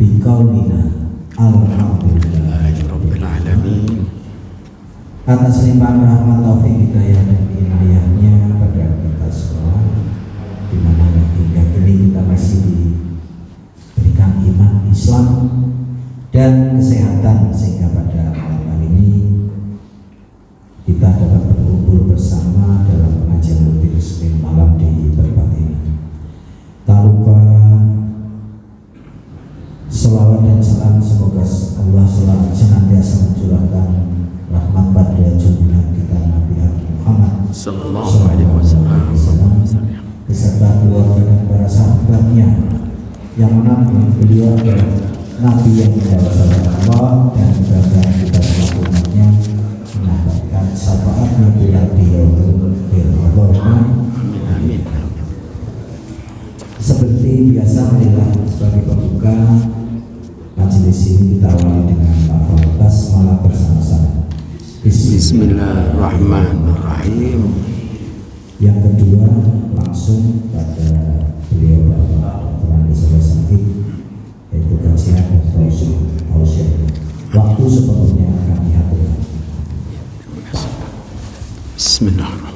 biqaulina alhamdulillahirabbil alamin. Atas limpahan rahmat taufik hidayah dan inayahnya pada kita semua, di mana hingga kini kita masih diberikan iman Islam dan kesehatan, sehingga pada malam hari ini kita dapat berkumpul bersama dalam pengajian rutin Senin malam di tempat ini. Tak lupa selawat dan salam semoga Allah selalu senantiasa mencurahkan rahmat pada junjungan kita Nabi Muhammad sallallahu alaihi wasallam beserta keluarga dan para sahabatnya yang menanggung beliau adalah Nabi yang didasarkan Allah, dan semoga kita selaku umatnya mendapatkan syafaatnya bila beliau amin. Seperti biasa, marilah sebagai pembuka majelis ini kita awali dengan lafaz basmalah bersama-sama. Bismillahirrahmanirrahim. Yang kedua langsung pada beliau Bapak Dr. Sakit, yaitu kajian dan tausiah. Waktu sepenuhnya kami aturkan. Bismillahirrahmanirrahim.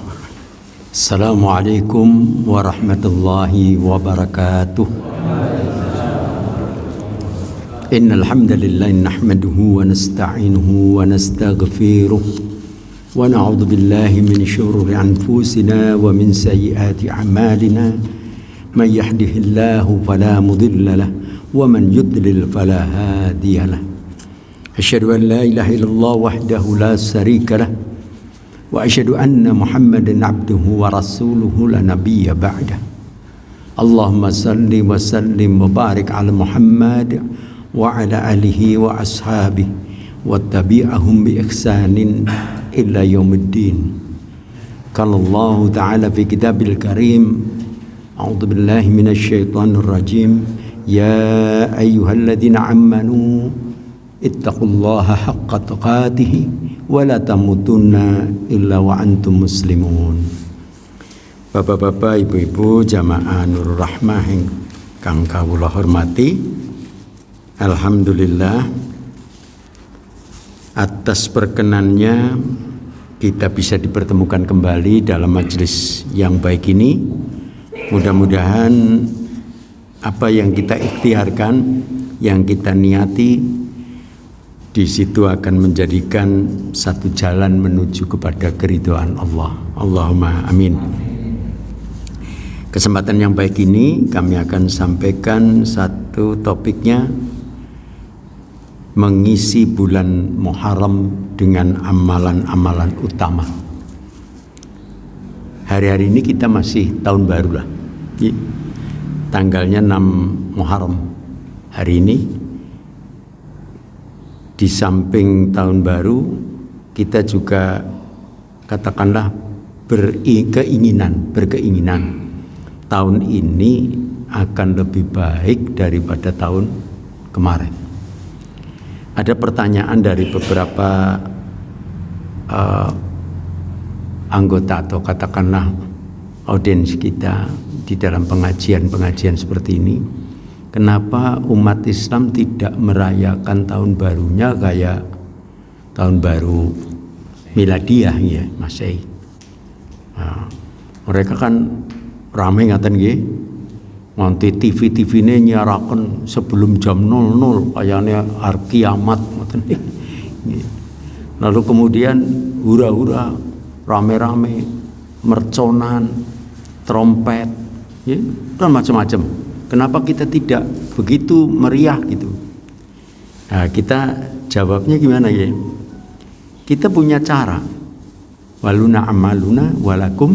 Assalamualaikum warahmatullahi wabarakatuh. Innal hamdalillah nahmaduhu wa nasta'inuhu wa nastaghfiruh wa na'udzu billahi min shururi anfusina wa min sayyiati a'malina. Man yahdihillahu fala mudilla lahu wa man yudlil fala hadiya lahu. Asyhadu an la ilaha illallah wahdahu la syarika lahu wa asyhadu anna Muhammadan abduhu wa rasuluhu la nabiyya ba'dah. Allahumma salli wa sallim wa barik ala Muhammad wa ala alihi wa ashabihi wa tabi'ahum bi ihsanin ila yaumiddin. Qala Allah ta'ala fi kitabil karim, a'udzu billahi minasy syaithanir rajim, ya ayyuhalladzina amanu ittaqullaha haqqa tuqatih wa la tamutunna illa wa antum muslimun. Bapak-bapak, ibu-ibu jamaah Nurul Rahmah kang kawula hormati, alhamdulillah atas perkenannya kita bisa dipertemukan kembali dalam majelis yang baik ini. Mudah-mudahan apa yang kita ikhtiarkan, yang kita niati, di situ akan menjadikan satu jalan menuju kepada keridhaan Allah. Allahumma amin. Kesempatan yang baik ini kami akan sampaikan satu topiknya, mengisi bulan Muharram dengan amalan-amalan utama. Hari-hari ini kita masih tahun baru lah, tanggalnya 6 Muharram. Hari ini di samping tahun baru, kita juga katakanlah berkeinginan tahun ini akan lebih baik daripada tahun kemarin. Ada pertanyaan dari beberapa anggota atau katakanlah audiens kita di dalam pengajian seperti ini. Kenapa umat Islam tidak merayakan tahun barunya kayak tahun baru miladiah ya, Masehi? Nah, mereka kan ramai ngaten nggih, nganti TV ini nyiaraken sebelum jam 00 kayaknya hari kiamat ngoten. Lalu kemudian hura-hura, rame-rame, merconan, trompet, ya, dan macam-macam. Kenapa kita tidak begitu meriah gitu? Nah, kita jawabnya gimana ya? Kita punya cara. Waluna amaluna walakum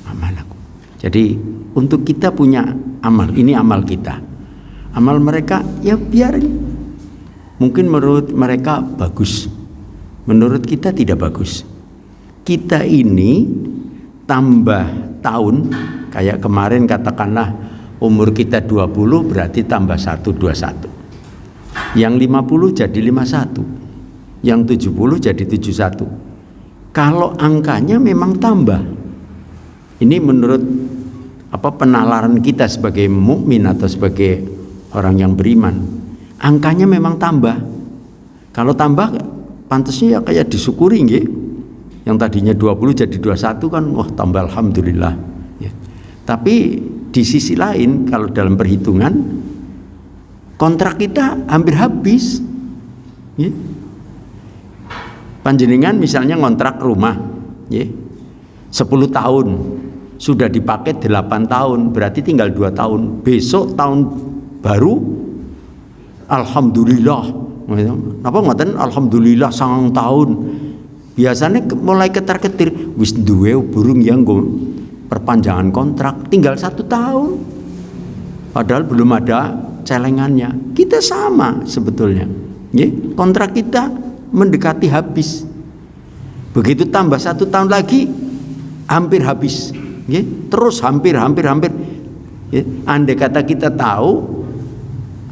amalakum. Jadi untuk kita punya amal, ini amal kita. Amal mereka ya biarin. Mungkin menurut mereka bagus, menurut kita tidak bagus. Kita ini tambah tahun, kayak kemarin katakanlah umur kita 20 berarti tambah 1, 21. Yang 50 jadi 51. Yang 70 jadi 71. Kalau angkanya memang tambah. Ini menurut penalaran kita sebagai mukmin atau sebagai orang yang beriman. angkanya memang tambah. Kalau tambah pantasnya ya kayak disyukuri nggih. Yang tadinya 20 jadi 21 kan wah tambah alhamdulillah. Ya. Tapi di sisi lain kalau dalam perhitungan kontrak kita hampir habis. Ya. Panjenengan misalnya ngontrak rumah, ya, 10 tahun, sudah dipakai 8 tahun, berarti tinggal 2 tahun. Besok tahun baru, alhamdulillah. Apa ngoten? Alhamdulillah 9 tahun. Biasanya mulai ketar-ketir, wis duwe burung yang nggo perpanjangan kontrak, tinggal 1 tahun. Padahal belum ada celengannya. Kita sama sebetulnya. Ya, kontrak kita mendekati habis. Begitu tambah 1 tahun lagi hampir habis. Ya, terus hampir. Ya, andai kata kita tahu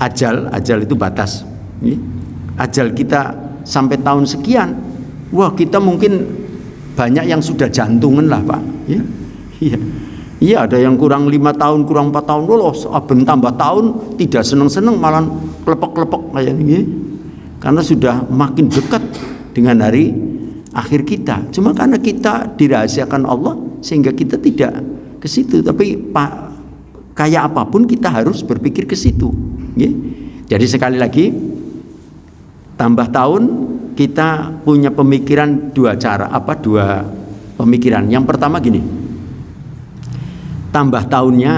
ajal itu batas. Ya, ajal kita sampai tahun sekian, wah kita mungkin banyak yang sudah jantungan lah Pak. Ya, iya ada yang kurang 5 tahun, kurang 4 tahun, loh saben tambah tahun tidak seneng-seneng malah klepek-klepek kayak ini. Karena sudah makin dekat dengan hari akhir kita. Cuma karena kita dirahasiakan Allah sehingga kita tidak ke situ. Tapi kayak apapun kita harus berpikir ke situ. Ya. Jadi sekali lagi tambah tahun kita punya pemikiran dua pemikiran. Yang pertama gini, tambah tahunnya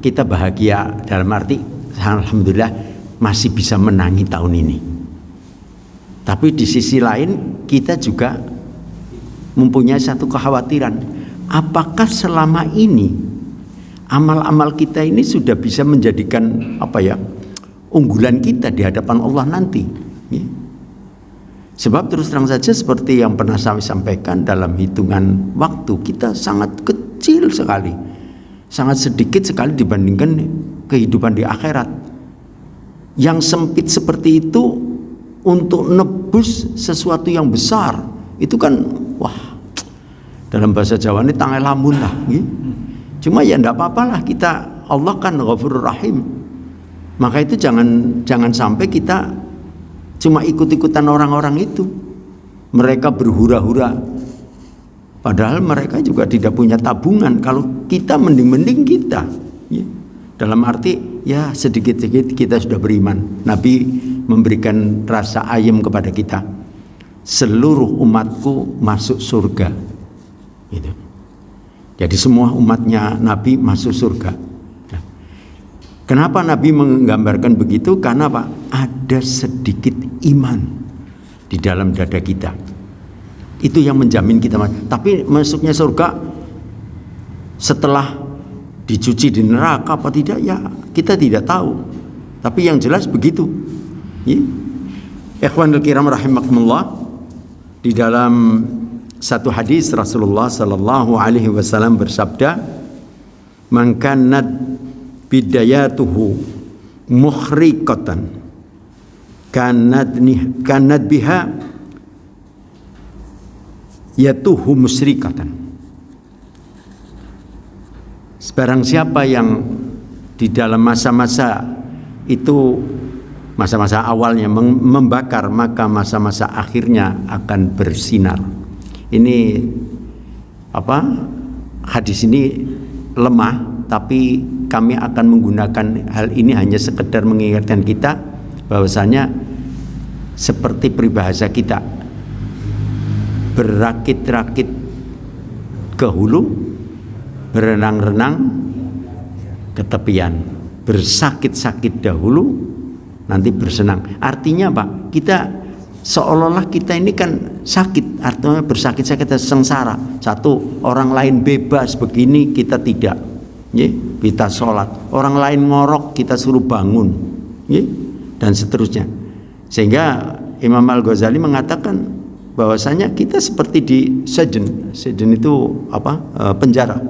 kita bahagia dalam arti alhamdulillah masih bisa menangi tahun ini. Tapi di sisi lain kita juga mempunyai satu kekhawatiran, apakah selama ini amal-amal kita ini sudah bisa menjadikan unggulan kita di hadapan Allah nanti. Ya. Sebab terus terang saja seperti yang pernah saya sampaikan, dalam hitungan waktu kita sangat kecil sekali, sangat sedikit sekali dibandingkan kehidupan di akhirat. Yang sempit seperti itu untuk nebus sesuatu yang besar itu kan wah, dalam bahasa Jawa ini tangai lamun lah. Gitu. Cuma ya enggak apa-apalah, kita, Allah kan Ghafurur Rahim. Maka itu jangan sampai kita cuma ikut-ikutan orang-orang itu. Mereka berhura-hura padahal mereka juga tidak punya tabungan. Kalau kita mending kita. Ya. Dalam arti ya sedikit-sedikit kita sudah beriman. Nabi memberikan rasa ayem kepada kita, seluruh umatku masuk surga gitu. Jadi semua umatnya Nabi masuk surga. Nah, kenapa Nabi menggambarkan begitu? Karena Pak, ada sedikit iman di dalam dada kita, itu yang menjamin kita. Tapi masuknya surga setelah dicuci di neraka apa tidak ya kita tidak tahu. Tapi yang jelas begitu. Ya. Ikhwanul kiram rahimakumullah, di dalam satu hadis Rasulullah sallallahu alaihi wasallam bersabda, "Man kanat bidayatuhu mukhriqatan kanat biha yatuhu musyrikatan." Sebarang siapa yang di dalam masa-masa itu, masa-masa awalnya membakar, maka masa-masa akhirnya akan bersinar. Ini hadis ini lemah, tapi kami akan menggunakan hal ini hanya sekedar mengingatkan kita bahwasanya seperti peribahasa kita, berakit-rakit ke hulu, berenang-renang ke tepian, bersakit-sakit dahulu, nanti bersenang. Artinya Pak, kita seolah-olah kita ini kan sakit, artinya bersakit-sakit sengsara. Satu, orang lain bebas begini, kita tidak. Ya, kita sholat. Orang lain ngorok, kita suruh bangun. Ya, dan seterusnya. Sehingga Imam Al-Ghazali mengatakan bahwasanya kita seperti di sejen. Sejen itu penjara.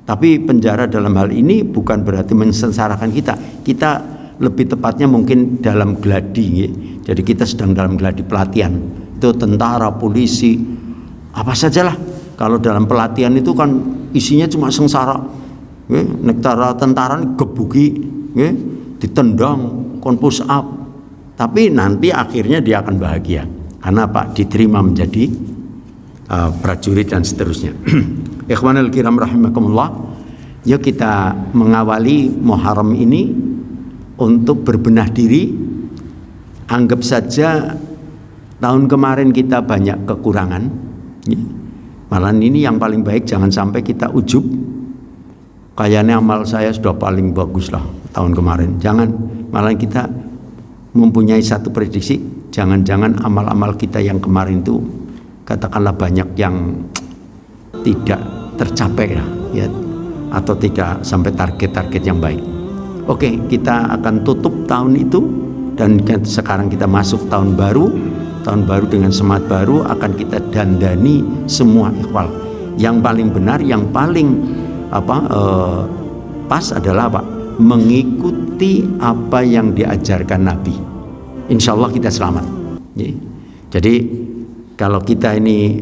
Tapi penjara dalam hal ini bukan berarti mensengsarakan kita. Kita lebih tepatnya mungkin dalam gladi, ya. Jadi kita sedang dalam gladi pelatihan. Itu tentara, polisi, apa sajalah. Kalau dalam pelatihan itu kan isinya cuma sengsara. Ya, tentara gebuki, ya, ditendang, kon push up, tapi nanti akhirnya dia akan bahagia. Karena apa? Diterima menjadi prajurit dan seterusnya. Ikhwanul kiram rahimakumullah. Yuk kita mengawali Muharram ini untuk berbenah diri. Anggap saja tahun kemarin kita banyak kekurangan. Malah ini yang paling baik, jangan sampai kita ujub. Kayaknya amal saya sudah paling bagus lah tahun kemarin. Jangan, malah kita mempunyai satu prediksi, jangan-jangan amal-amal kita yang kemarin itu katakanlah banyak yang tidak tercapai lah, ya, atau tidak sampai target-target yang baik. Oke, kita akan tutup tahun itu dan sekarang kita masuk tahun baru dengan semangat baru, akan kita dandani semua ikhwal. Yang paling benar, yang paling pas adalah apa? Mengikuti apa yang diajarkan Nabi. Insya Allah kita selamat. Jadi kalau kita ini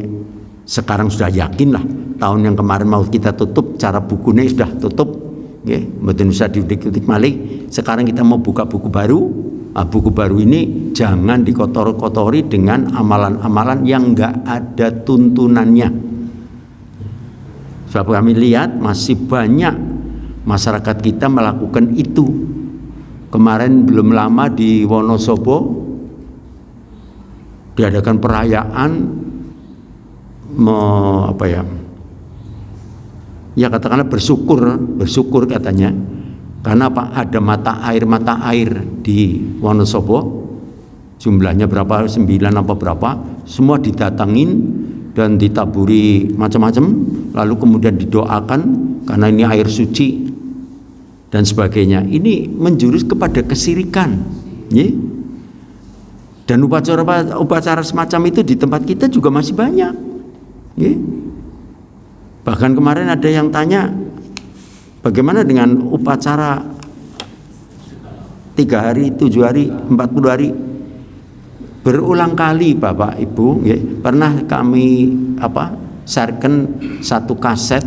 sekarang sudah yakin lah, tahun yang kemarin mau kita tutup, cara bukunya sudah tutup, mboten usah diudik-udik malih. Sekarang kita mau buka buku baru. Buku baru ini jangan dikotor-kotori dengan amalan-amalan yang enggak ada tuntunannya. Sebab kami lihat masih banyak masyarakat kita melakukan itu. Kemarin belum lama di Wonosobo diadakan perayaan katakanlah bersyukur katanya. Karena apa? Ada mata air di Wonosobo, jumlahnya berapa, 9 apa berapa, semua didatangin dan ditaburi macam-macam, lalu kemudian didoakan karena ini air suci dan sebagainya. Ini menjurus kepada kesirikan, dan upacara semacam itu di tempat kita juga masih banyak. Bahkan kemarin ada yang tanya, bagaimana dengan upacara 3 hari, 7 hari, 40 hari? Berulang kali Bapak Ibu, pernah kami sharekan satu kaset,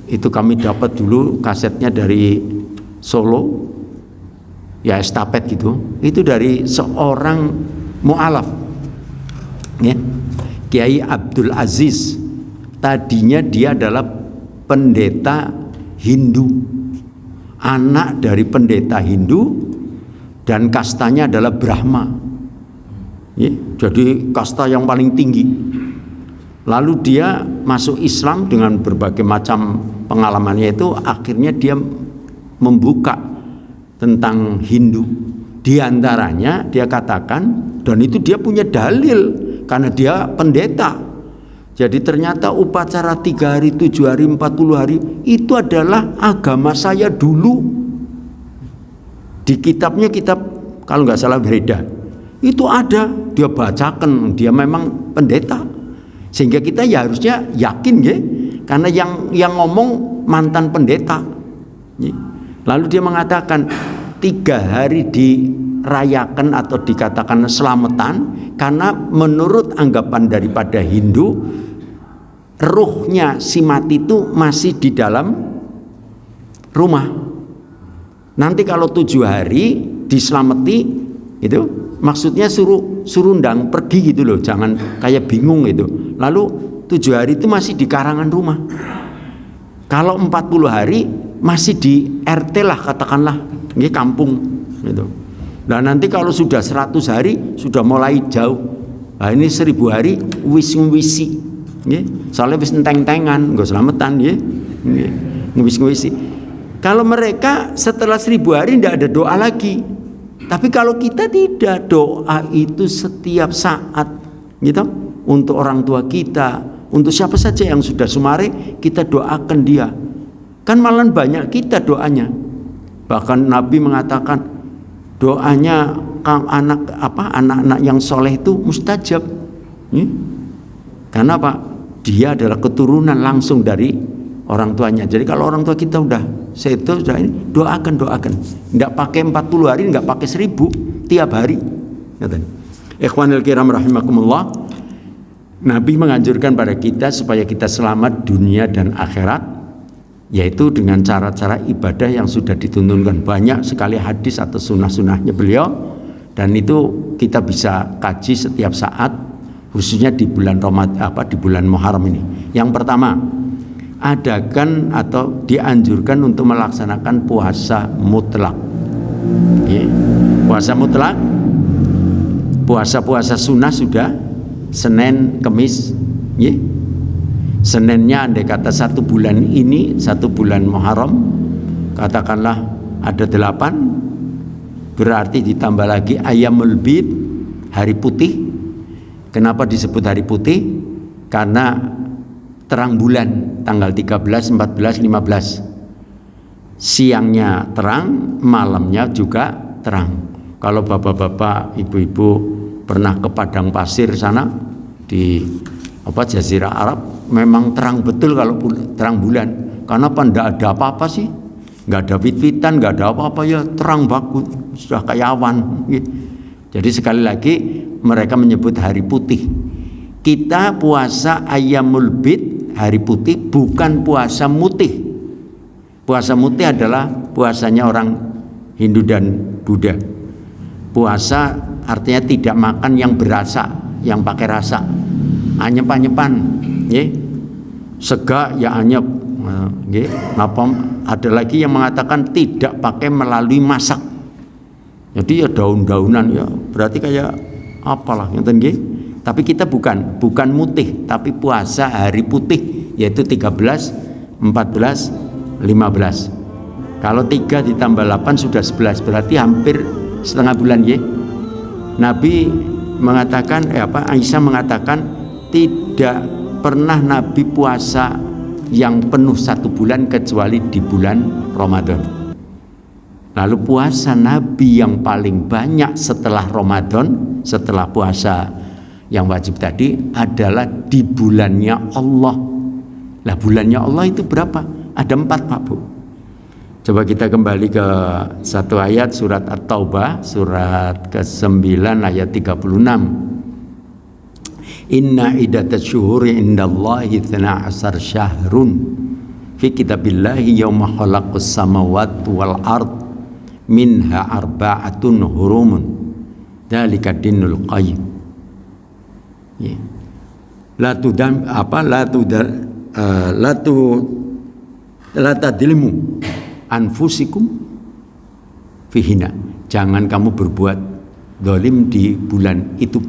itu kami dapat dulu kasetnya dari Solo, ya estafet gitu, itu dari seorang mu'alaf, Kiai Abdul Aziz. Tadinya dia adalah pendeta Hindu, anak dari pendeta Hindu, dan kastanya adalah Brahma, jadi kasta yang paling tinggi. Lalu dia masuk Islam dengan berbagai macam pengalamannya itu, akhirnya dia membuka tentang Hindu. Di antaranya dia katakan, dan itu dia punya dalil karena dia pendeta. Jadi ternyata upacara 3 hari, 7 hari, 40 hari itu adalah agama saya dulu. Di kitabnya, kitab kalau nggak salah Breda, itu ada, dia bacakan, dia memang pendeta. Sehingga kita ya harusnya yakin, karena yang ngomong mantan pendeta. Lalu dia mengatakan 3 hari dirayakan atau dikatakan selamatan, karena menurut anggapan daripada Hindu, ruhnya si mati itu masih di dalam rumah. Nanti kalau 7 hari diselamati, itu maksudnya suruh undang pergi gitu loh, jangan kayak bingung gitu. Lalu 7 hari itu masih di karangan rumah. Kalau 40 hari masih di RT lah katakanlah, ini kampung gitu. Nah nanti kalau sudah 100 hari sudah mulai jauh. Nah ini 1000 hari wis-wisi, soalnya wis enteng-entengan, nggak selamatan, ngwis-ngwisi. Kalau mereka setelah 1000 hari tidak ada doa lagi. Tapi kalau kita tidak, doa itu setiap saat, gitu. Untuk orang tua kita, untuk siapa saja yang sudah sumare, kita doakan dia. Kan malah banyak kita doanya. Bahkan Nabi mengatakan doanya anak-anak yang soleh itu mustajab. Karena apa? Dia adalah keturunan langsung dari orang tuanya. Jadi kalau orang tua kita sudah ini, doakan. Enggak pakai 40 hari, enggak pakai 1000 tiap hari. Ikhwanul kiram rahimakumullah. Nabi menganjurkan pada kita supaya kita selamat dunia dan akhirat. yaitu dengan cara-cara ibadah yang sudah dituntunkan. Banyak sekali hadis atau sunnah-sunnahnya beliau, dan itu kita bisa kaji setiap saat, khususnya di bulan di bulan Muharram ini. Yang pertama, adakan atau dianjurkan untuk melaksanakan puasa mutlak. Puasa mutlak, puasa sunnah sudah Senin, Kemis, Seninnya andai kata 1 bulan ini, 1 bulan Muharram, katakanlah ada 8, berarti ditambah lagi Ayyamul Bid, hari putih. Kenapa disebut hari putih? Karena terang bulan tanggal 13, 14, 15. Siangnya terang, malamnya juga terang. Kalau bapak-bapak, ibu-ibu pernah ke padang pasir sana di Jazirah Arab, memang terang betul kalau terang bulan. Karena tidak ada apa-apa sih, nggak ada wit-witan, nggak ada apa-apa, ya terang bagus, sudah kayak awan. Jadi sekali lagi mereka menyebut hari putih. Kita puasa Ayyamul Bid, hari putih, bukan puasa mutih. Puasa mutih adalah puasanya orang Hindu dan Buddha. Puasa artinya tidak makan yang berasa, yang pakai rasa. Anyep-anyepan, sega ya anyep, ada lagi yang mengatakan tidak pakai melalui masak, jadi ya daun-daunan, ya berarti kayak apalah, tapi kita bukan mutih, tapi puasa hari putih, yaitu 13, 14, 15. Kalau 3 ditambah 8 sudah 11, berarti hampir setengah bulan. Nabi mengatakan, Aisyah mengatakan, tidak pernah Nabi puasa yang penuh 1 bulan kecuali di bulan Ramadan. Lalu puasa Nabi yang paling banyak setelah Ramadan, setelah puasa yang wajib tadi, adalah di bulannya Allah. Lah bulannya Allah itu berapa? Ada 4, Pak Bu. Coba kita kembali ke satu ayat surat At-Taubah, surat ke-9 ayat 36. Inna iddatasy syuhuri indallahi 12 syahrun fi kitabillahi yauma khalaqas samawati wal ard minha arba'atun hurumun dzalika dinul qayyim. La tadlimu anfusikum fihina. Jangan kamu berbuat zalim di bulan itu.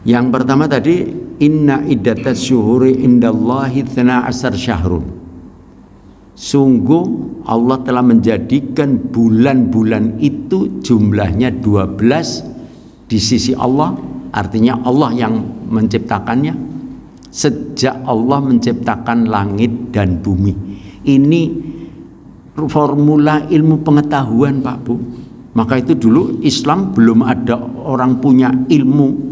Yang pertama tadi, inna iddatasy syuhuri indallahi 12 syahrun. Sungguh Allah telah menjadikan bulan-bulan itu jumlahnya 12 di sisi Allah, artinya Allah yang menciptakannya sejak Allah menciptakan langit dan bumi. Ini formula ilmu pengetahuan, Pak Bu. Maka itu dulu Islam belum ada orang punya ilmu.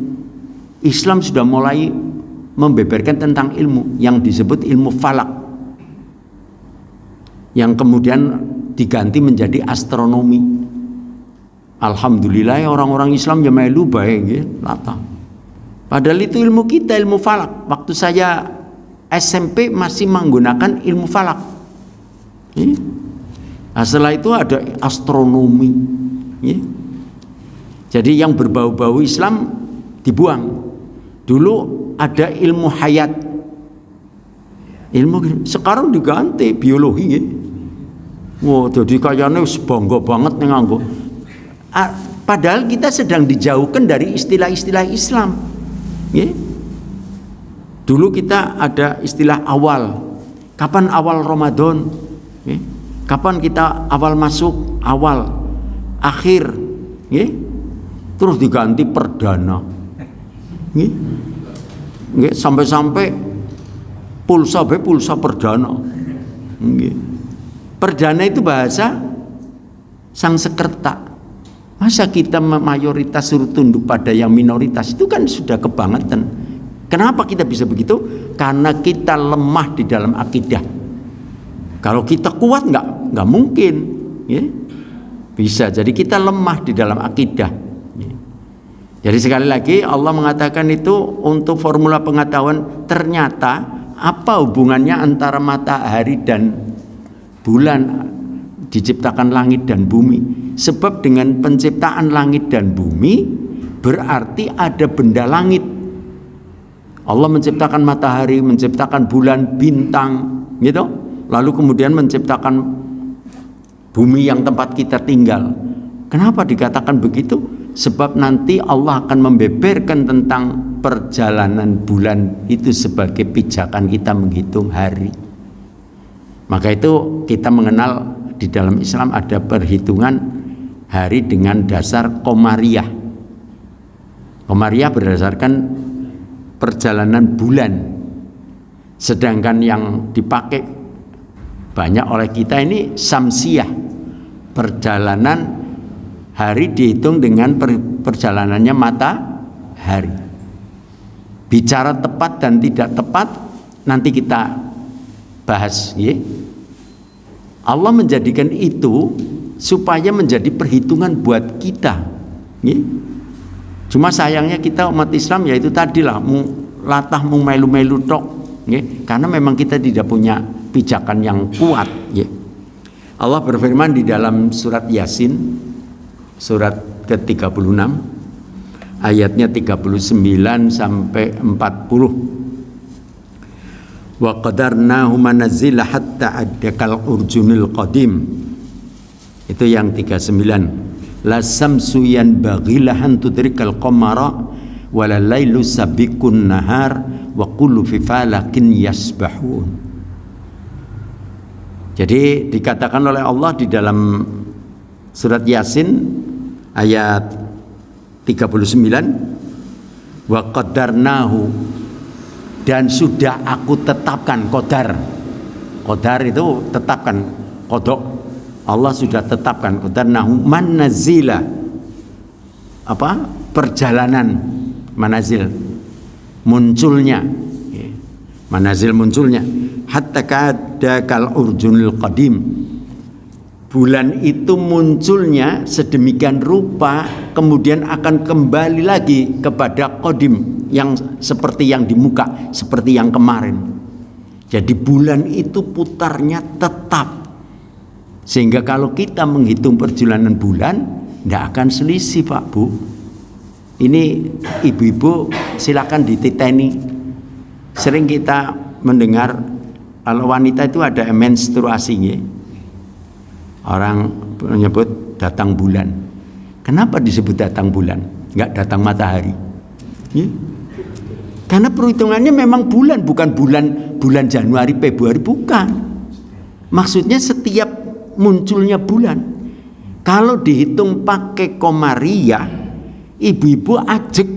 Islam sudah mulai membeberkan tentang ilmu yang disebut ilmu falak, yang kemudian diganti menjadi astronomi. Alhamdulillah orang-orang Islam yang melu baik, lata. Padahal itu ilmu kita, ilmu falak. Waktu saya SMP masih menggunakan ilmu falak. Setelah itu ada astronomi. Jadi yang berbau-bau Islam dibuang. Dulu ada ilmu hayat, sekarang diganti biologi. Wah, jadi kayaknya bangga banget nih nganggo. Padahal kita sedang dijauhkan dari istilah-istilah Islam. Dulu kita ada istilah awal. Kapan awal Ramadan? Kapan kita awal masuk? Awal, akhir. Terus diganti perdana. Sampai-sampai pulsa perdana. Perdana itu bahasa Sangsekerta. Masa kita mayoritas suruh tunduk pada yang minoritas? Itu kan sudah kebangetan. Kenapa kita bisa begitu? Karena kita lemah di dalam akidah. Kalau kita kuat nggak mungkin, bisa. Jadi kita lemah di dalam akidah. Jadi sekali lagi Allah mengatakan itu untuk formula pengetahuan, ternyata apa hubungannya antara matahari dan bulan diciptakan langit dan bumi? Sebab dengan penciptaan langit dan bumi berarti ada benda langit. Allah menciptakan matahari, menciptakan bulan, bintang, gitu. Lalu kemudian menciptakan bumi yang tempat kita tinggal. Kenapa dikatakan begitu? Sebab nanti Allah akan membeberkan tentang perjalanan bulan itu sebagai pijakan kita menghitung hari. Maka itu kita mengenal di dalam Islam ada perhitungan hari dengan dasar Qamariyah. Qamariyah berdasarkan perjalanan bulan. Sedangkan yang dipakai banyak oleh kita ini Samsiyah. Perjalanan hari dihitung dengan perjalanannya matahari. Bicara tepat dan tidak tepat nanti kita bahas, ya. Allah menjadikan itu supaya menjadi perhitungan buat kita, ya. Cuma sayangnya kita umat Islam yaitu tadilah latah melu-melu tok, ya. Karena memang kita tidak punya pijakan yang kuat, ya. Allah berfirman di dalam surat Yasin surat ke-36 ayatnya 39 sampai 40. Wa qadarnahu manazila hatta addakal urjunil qadim. Itu yang 39. La samsu yanbaghilahan tudrikal qamara wala lailu sabiqun nahar wa kullu fi falakin yasbahun. Jadi dikatakan oleh Allah di dalam surat Yasin ayat 39, wa qadarnahu, dan sudah aku tetapkan. Qadar itu tetapkan, qada. Allah sudah tetapkan qadarnahu manazila, apa? Perjalanan, manazil munculnya, manazil munculnya, hatta kada kal urjunil qadim. Bulan itu munculnya sedemikian rupa kemudian akan kembali lagi kepada qadim, yang seperti yang di muka, seperti yang kemarin. Jadi bulan itu putarnya tetap, sehingga kalau kita menghitung perjalanan bulan tidak akan selisih, Pak Bu. Ini ibu-ibu silakan dititeni. Sering kita mendengar kalau wanita itu ada menstruasinya. Orang menyebut datang bulan. Kenapa disebut datang bulan? Enggak datang matahari. Ya? Karena perhitungannya memang bulan, bukan bulan Januari, Februari, bukan. Maksudnya setiap munculnya bulan. Kalau dihitung pakai Qamariyah, ibu-ibu ajek.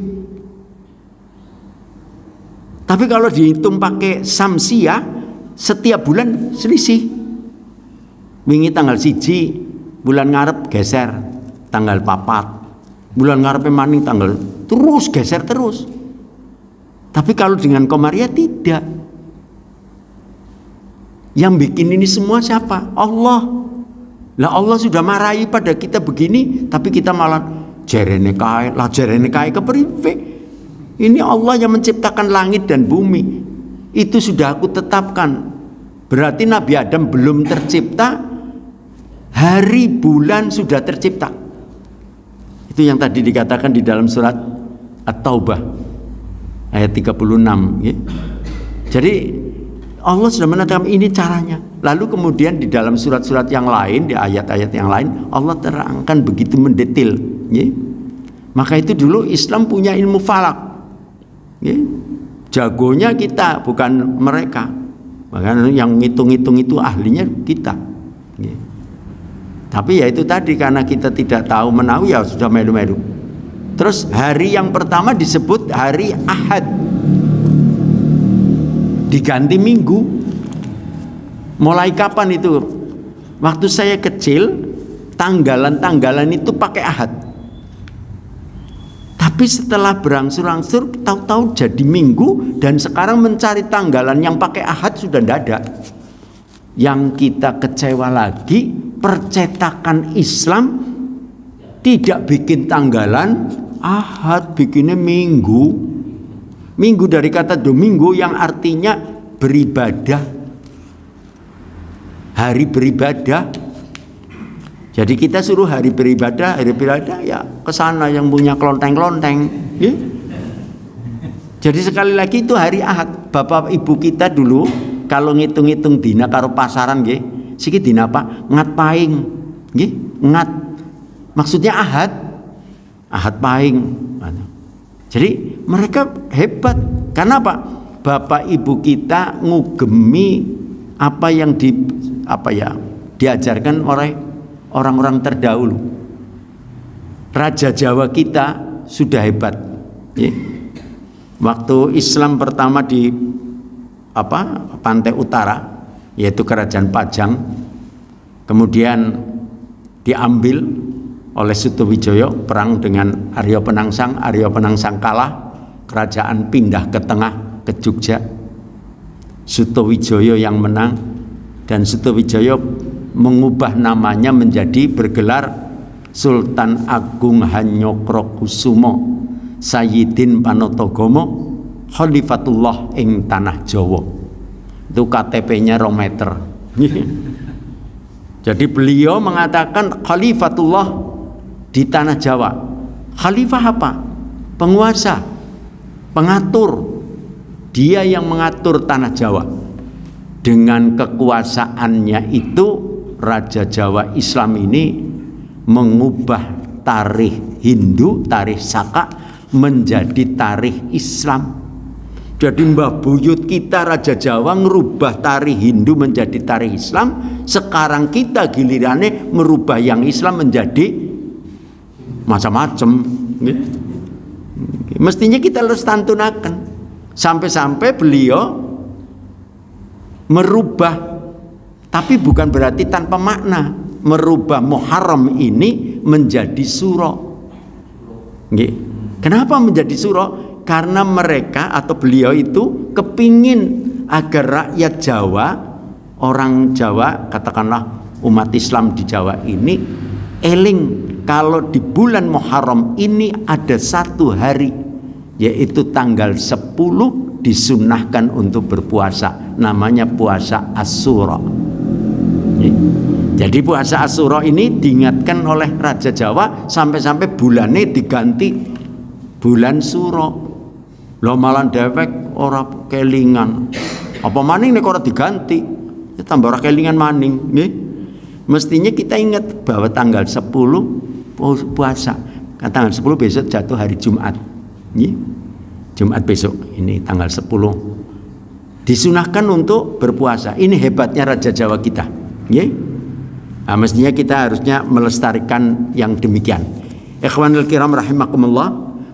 Tapi kalau dihitung pakai Samsiyah, setiap bulan selisih. Wingi tanggal 1 bulan ngarep geser tanggal 4, bulan ngarep maning tanggal terus geser terus. Tapi kalau dengan Qamariyah tidak. Yang bikin ini semua siapa? Allah. Lah Allah sudah marahi pada kita begini, tapi kita malah jerene kae kepriwe. Ini Allah yang menciptakan langit dan bumi. Itu sudah aku tetapkan. Berarti Nabi Adam belum tercipta, hari bulan sudah tercipta. Itu yang tadi dikatakan di dalam surat At-Taubah ayat 36, ya. Jadi Allah sudah menetapkan ini caranya. Lalu kemudian di dalam surat-surat yang lain, di ayat-ayat yang lain, Allah terangkan begitu mendetil, ya. Maka itu dulu Islam punya ilmu falak, ya. Jagonya kita, bukan mereka. Bahkan yang ngitung-ngitung itu ahlinya kita, ya. Tapi ya itu tadi, karena kita tidak tahu menahu, ya sudah melu-melu. Terus hari yang pertama disebut hari Ahad, diganti Minggu. Mulai kapan itu? Waktu saya kecil, tanggalan-tanggalan itu pakai Ahad. Tapi setelah berangsur-angsur, tahu-tahu jadi Minggu, dan sekarang mencari tanggalan yang pakai Ahad sudah tidak ada. Yang kita kecewa lagi, percetakan Islam tidak bikin tanggalan Ahad, bikinnya Minggu. Minggu dari kata domingo yang artinya beribadah, hari beribadah. Jadi kita suruh hari beribadah ya ke sana yang punya klonteng-klonteng. Ya. Jadi sekali lagi itu hari Ahad. Bapak ibu kita dulu kalau ngitung-ngitung dina karo pasaran nggih, siki dina apa? Ngat paing. Nggih, ngat. Maksudnya Ahad. Ahad paing. Jadi mereka hebat. Karena apa? Bapak ibu kita ngugemi apa yang diajarkan oleh orang-orang terdahulu. Raja Jawa kita sudah hebat. Ya. Waktu Islam pertama di pantai utara, yaitu Kerajaan Pajang, kemudian diambil oleh Sutowijoyo, perang dengan Arya Penangsang. Arya Penangsang kalah, kerajaan pindah ke tengah ke Jogja. Sutowijoyo yang menang, dan Sutowijoyo mengubah namanya menjadi bergelar Sultan Agung Hanyokrokusumo Sayyidin Panotogomo Khalifatullah ing Tanah Jawa. Itu KTP-nya 2 meter. Jadi beliau mengatakan Khalifatullah di Tanah Jawa. Khalifah apa? Penguasa, pengatur. Dia yang mengatur Tanah Jawa. Dengan kekuasaannya itu Raja Jawa Islam ini mengubah tarikh Hindu, tarikh Saka menjadi tarikh Islam. Jadi Mbah Buyut kita Raja Jawa ngerubah tarikh Hindu menjadi tarikh Islam. Sekarang kita gilirannya merubah yang Islam menjadi macam-macam. Mestinya kita harus tantunakan. Sampai-sampai beliau merubah, tapi bukan berarti tanpa makna. Merubah Muharram ini menjadi Suro. Kenapa menjadi Suro? Karena mereka atau beliau itu kepingin agar rakyat Jawa, orang Jawa, katakanlah umat Islam di Jawa ini eling kalau di bulan Muharram ini ada satu hari, yaitu tanggal 10 disunahkan untuk berpuasa, namanya puasa Asyura. Jadi puasa Asyura ini diingatkan oleh Raja Jawa sampai-sampai bulannya diganti bulan Suro. Lo malah dewek ora kelingan. Apa maning nek ora diganti? Ya tambah ora kelingan maning, nggih. Mestinya kita ingat bahwa tanggal 10 puasa. Kan tanggal 10 besok jatuh hari Jumat. Nggih. Jumat besok ini tanggal 10. Disunahkan untuk berpuasa. Ini hebatnya Raja Jawa kita. Nggih. Nah, mestinya kita harusnya melestarikan yang demikian. Ikhwanul kiram rahimakumullah,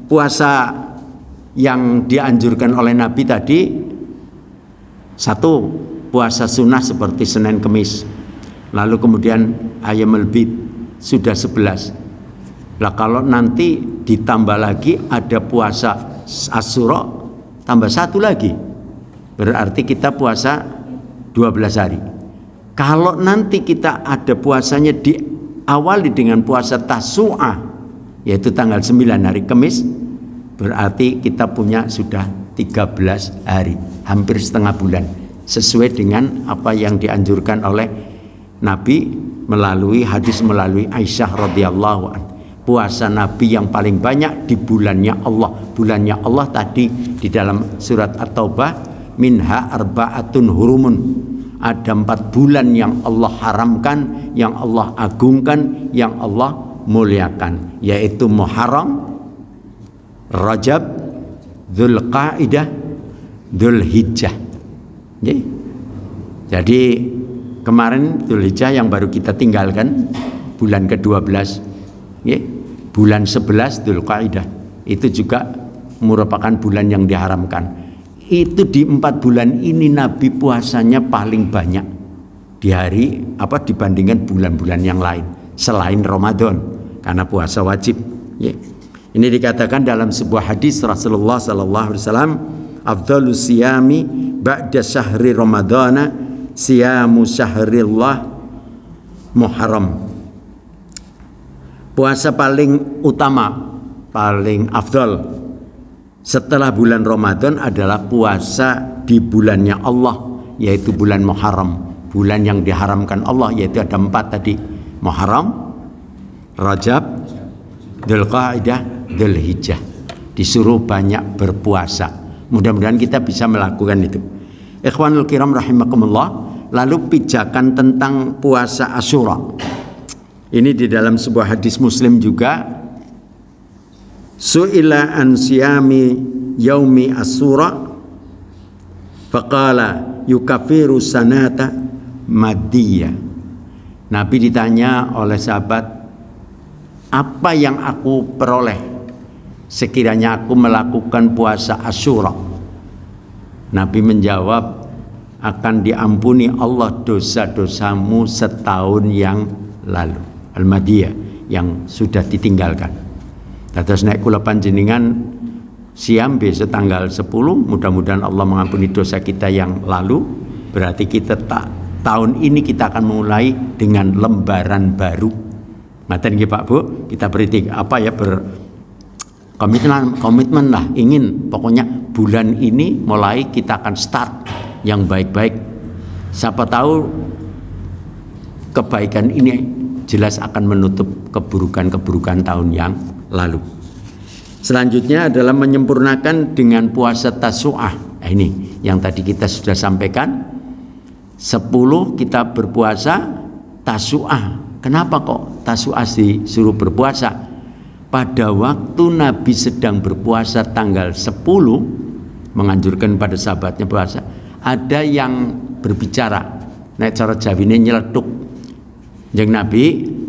puasa yang dianjurkan oleh Nabi tadi, 1 puasa sunnah seperti Senin Kemis, lalu kemudian Ayyamul Bid sudah 11. Lah kalau nanti ditambah lagi ada puasa Asyura tambah 1 lagi, berarti kita puasa 12 hari. Kalau nanti kita ada puasanya diawali dengan puasa Tasu'ah, yaitu tanggal 9 hari Kamis, berarti kita punya sudah 13 hari, hampir setengah bulan, sesuai dengan apa yang dianjurkan oleh Nabi melalui hadis melalui Aisyah radhiyallahu anha. Puasa Nabi yang paling banyak di bulannya Allah. Bulannya Allah tadi di dalam surat At-Taubah, minha arba'atun hurumun. Ada 4 bulan yang Allah haramkan, yang Allah agungkan, yang Allah muliakan, yaitu Muharram, Rajab, Dzulqa'dah, Dzulhijjah. Jadi kemarin Dzulhijjah yang baru kita tinggalkan, bulan ke-12, bulan 11 Dzulqa'dah, itu juga merupakan bulan yang diharamkan. Itu di 4 bulan ini Nabi puasanya paling banyak di hari dibandingkan bulan-bulan yang lain selain Ramadan, karena puasa wajib. Ini dikatakan dalam sebuah hadis Rasulullah sallallahu alaihi wasallam, afdhalus siyami ba'da syahri ramadhana siyamu syahrillah Muharram. Puasa paling utama, paling afdal setelah bulan Ramadan adalah puasa di bulannya Allah, yaitu bulan Muharram. Bulan yang diharamkan Allah yaitu ada 4 tadi, Muharram, Rajab, Dzulqa'dah, Dzulhijjah. Disuruh banyak berpuasa. Mudah-mudahan kita bisa melakukan itu. Ikhwanul kiram rahimakumullah. Lalu pijakan tentang puasa Asyura. Ini di dalam sebuah hadis Muslim juga. Su'ila an siyami yaumi Asyura faqala yukafiru sanata madiyah. Nabi ditanya oleh sahabat, apa yang aku peroleh sekiranya aku melakukan puasa Asyura? Nabi menjawab, akan diampuni Allah dosa-dosamu setahun yang lalu. Al-Madiyah, yang sudah ditinggalkan. Terus naik kula panjenengan siam besok tanggal 10, mudah-mudahan Allah mengampuni dosa kita yang lalu. Berarti kita tahun ini kita akan mulai dengan lembaran baru. Ngaten nggih Pak Bu, kita beri komitmen lah, ingin pokoknya bulan ini mulai kita akan start yang baik-baik. Siapa tahu kebaikan ini jelas akan menutup keburukan-keburukan tahun yang lalu. Selanjutnya adalah menyempurnakan dengan puasa Tasu'ah. Nah, ini yang tadi kita sudah sampaikan. 10 kita berpuasa Tasu'ah. Kenapa kok Tasu'ah disuruh berpuasa? Pada waktu Nabi sedang berpuasa tanggal 10, menganjurkan pada sahabatnya puasa, ada yang berbicara, nek cara Jawine nyeletuk. Yang Nabi,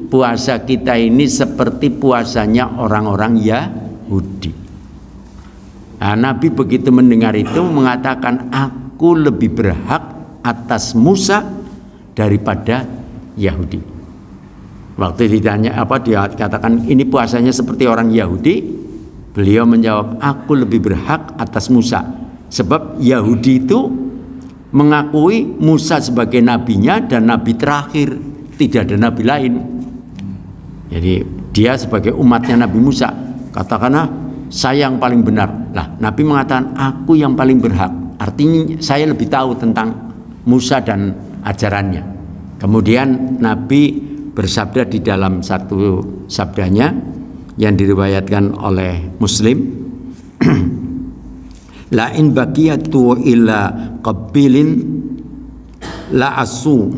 puasa kita ini seperti puasanya orang-orang Yahudi. Nah, Nabi begitu mendengar itu mengatakan, aku lebih berhak atas Musa daripada Yahudi. Waktu ditanya dia katakan ini puasanya seperti orang Yahudi, beliau menjawab, aku lebih berhak atas Musa. Sebab Yahudi itu mengakui Musa sebagai nabinya dan nabi terakhir, tidak ada nabi lain. Jadi dia sebagai umatnya Nabi Musa, katakanlah saya yang paling benar. Lah, Nabi mengatakan aku yang paling berhak. Artinya saya lebih tahu tentang Musa dan ajarannya. Kemudian Nabi bersabda di dalam satu sabdanya yang diriwayatkan oleh Muslim, la in baqiyatu illa qabilin la asu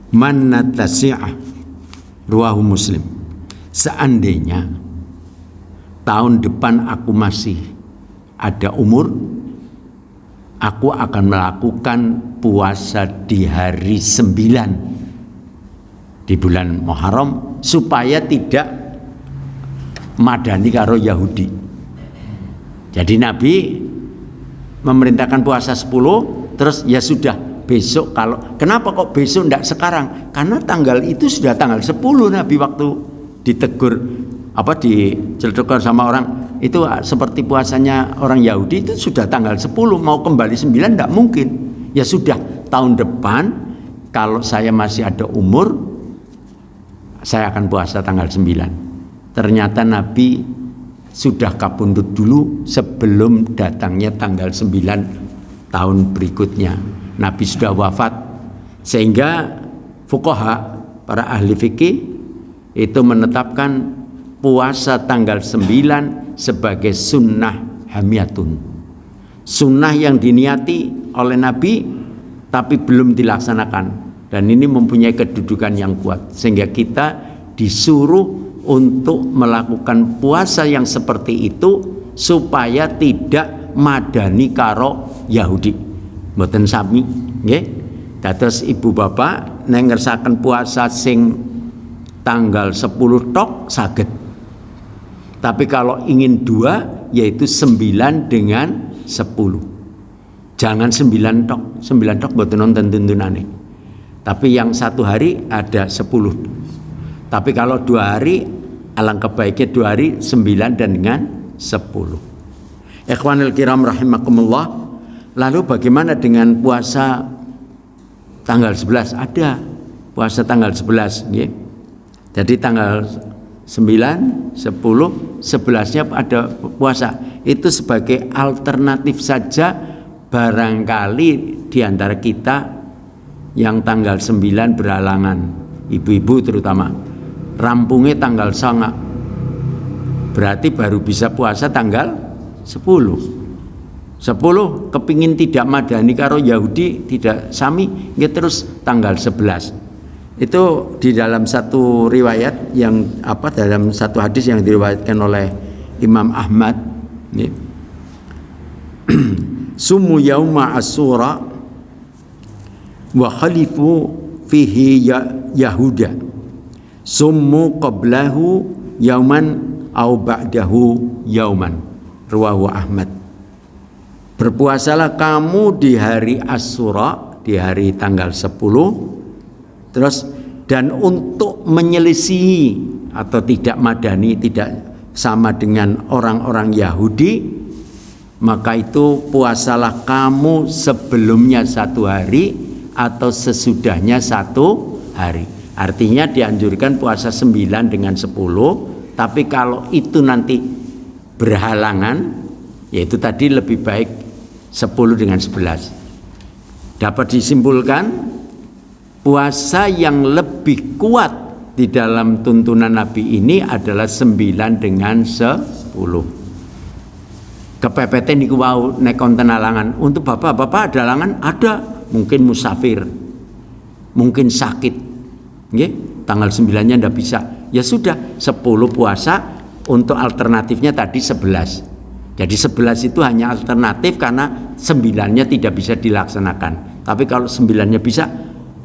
man natasi'ah, ruwahu Muslim. Seandainya tahun depan aku masih ada umur, aku akan melakukan puasa di hari 9 di bulan Muharram supaya tidak madani karo Yahudi. Jadi Nabi memerintahkan puasa 10, terus ya sudah besok. Kalau kenapa kok besok enggak sekarang? Karena tanggal itu sudah tanggal 10 Nabi waktu ditegur dicelutukan sama orang itu seperti puasanya orang Yahudi, itu sudah tanggal 10, mau kembali 9 enggak mungkin. Ya sudah, tahun depan kalau saya masih ada umur saya akan puasa tanggal 9. Ternyata Nabi sudah kabundut dulu sebelum datangnya tanggal 9 tahun berikutnya. Nabi sudah wafat, sehingga fuqaha, para ahli fikih itu menetapkan puasa tanggal 9 sebagai sunnah hamiyatun, sunnah yang diniati oleh Nabi tapi belum dilaksanakan, dan ini mempunyai kedudukan yang kuat sehingga kita disuruh untuk melakukan puasa yang seperti itu supaya tidak madani karo Yahudi. Mboten sami nggih. Dados ibu bapak nek ngersakaken puasa sing tanggal 10 tok saged. Tapi kalau ingin 2 yaitu 9 dengan 10. Jangan 9 tok. 9 tok mboten nonton tuntunane. Tapi yang 1 hari ada 10. Tapi kalau 2 hari alangkah baiknya 2 hari 9 dan dengan 10. Ikhwanul kiram rahimakumullah. Lalu bagaimana dengan puasa tanggal 11? Ada puasa tanggal 11 ya. Jadi tanggal 9, 10, 11-nya ada puasa. Itu sebagai alternatif saja barangkali di antara kita yang tanggal 9 berhalangan, ibu-ibu terutama, rampungnya tanggal 9, berarti baru bisa puasa tanggal 10 kepingin tidak madani karo Yahudi, tidak sami, ya terus tanggal 11. Itu di dalam satu riwayat yang dalam satu hadis yang diriwayatkan oleh Imam Ahmad, ya. Sumu yauma Asyura wa khalifu fihi Yahuda. Sumu qablahu yauman au ba'dahu yauman. Rawahu Ahmad. Berpuasalah kamu di hari Asyura, di hari tanggal 10. Terus dan untuk menyelisihi atau tidak madani, tidak sama dengan orang-orang Yahudi, maka itu puasalah kamu sebelumnya 1 hari atau sesudahnya 1 hari. Artinya dianjurkan puasa 9 dengan 10, tapi kalau itu nanti berhalangan, yaitu tadi lebih baik 10 dengan 11. Dapat disimpulkan puasa yang lebih kuat di dalam tuntunan Nabi ini adalah 9 dengan 10. Kepepeten niku wau nek konten halangan. Untuk bapak-bapak ada halangan? Ada. Mungkin musafir, mungkin sakit, nggih, tanggal 9-nya ndak bisa. Ya sudah, 10 puasa. Untuk alternatifnya tadi 11. Jadi 11 itu hanya alternatif karena 9-nya tidak bisa dilaksanakan. Tapi kalau 9-nya bisa,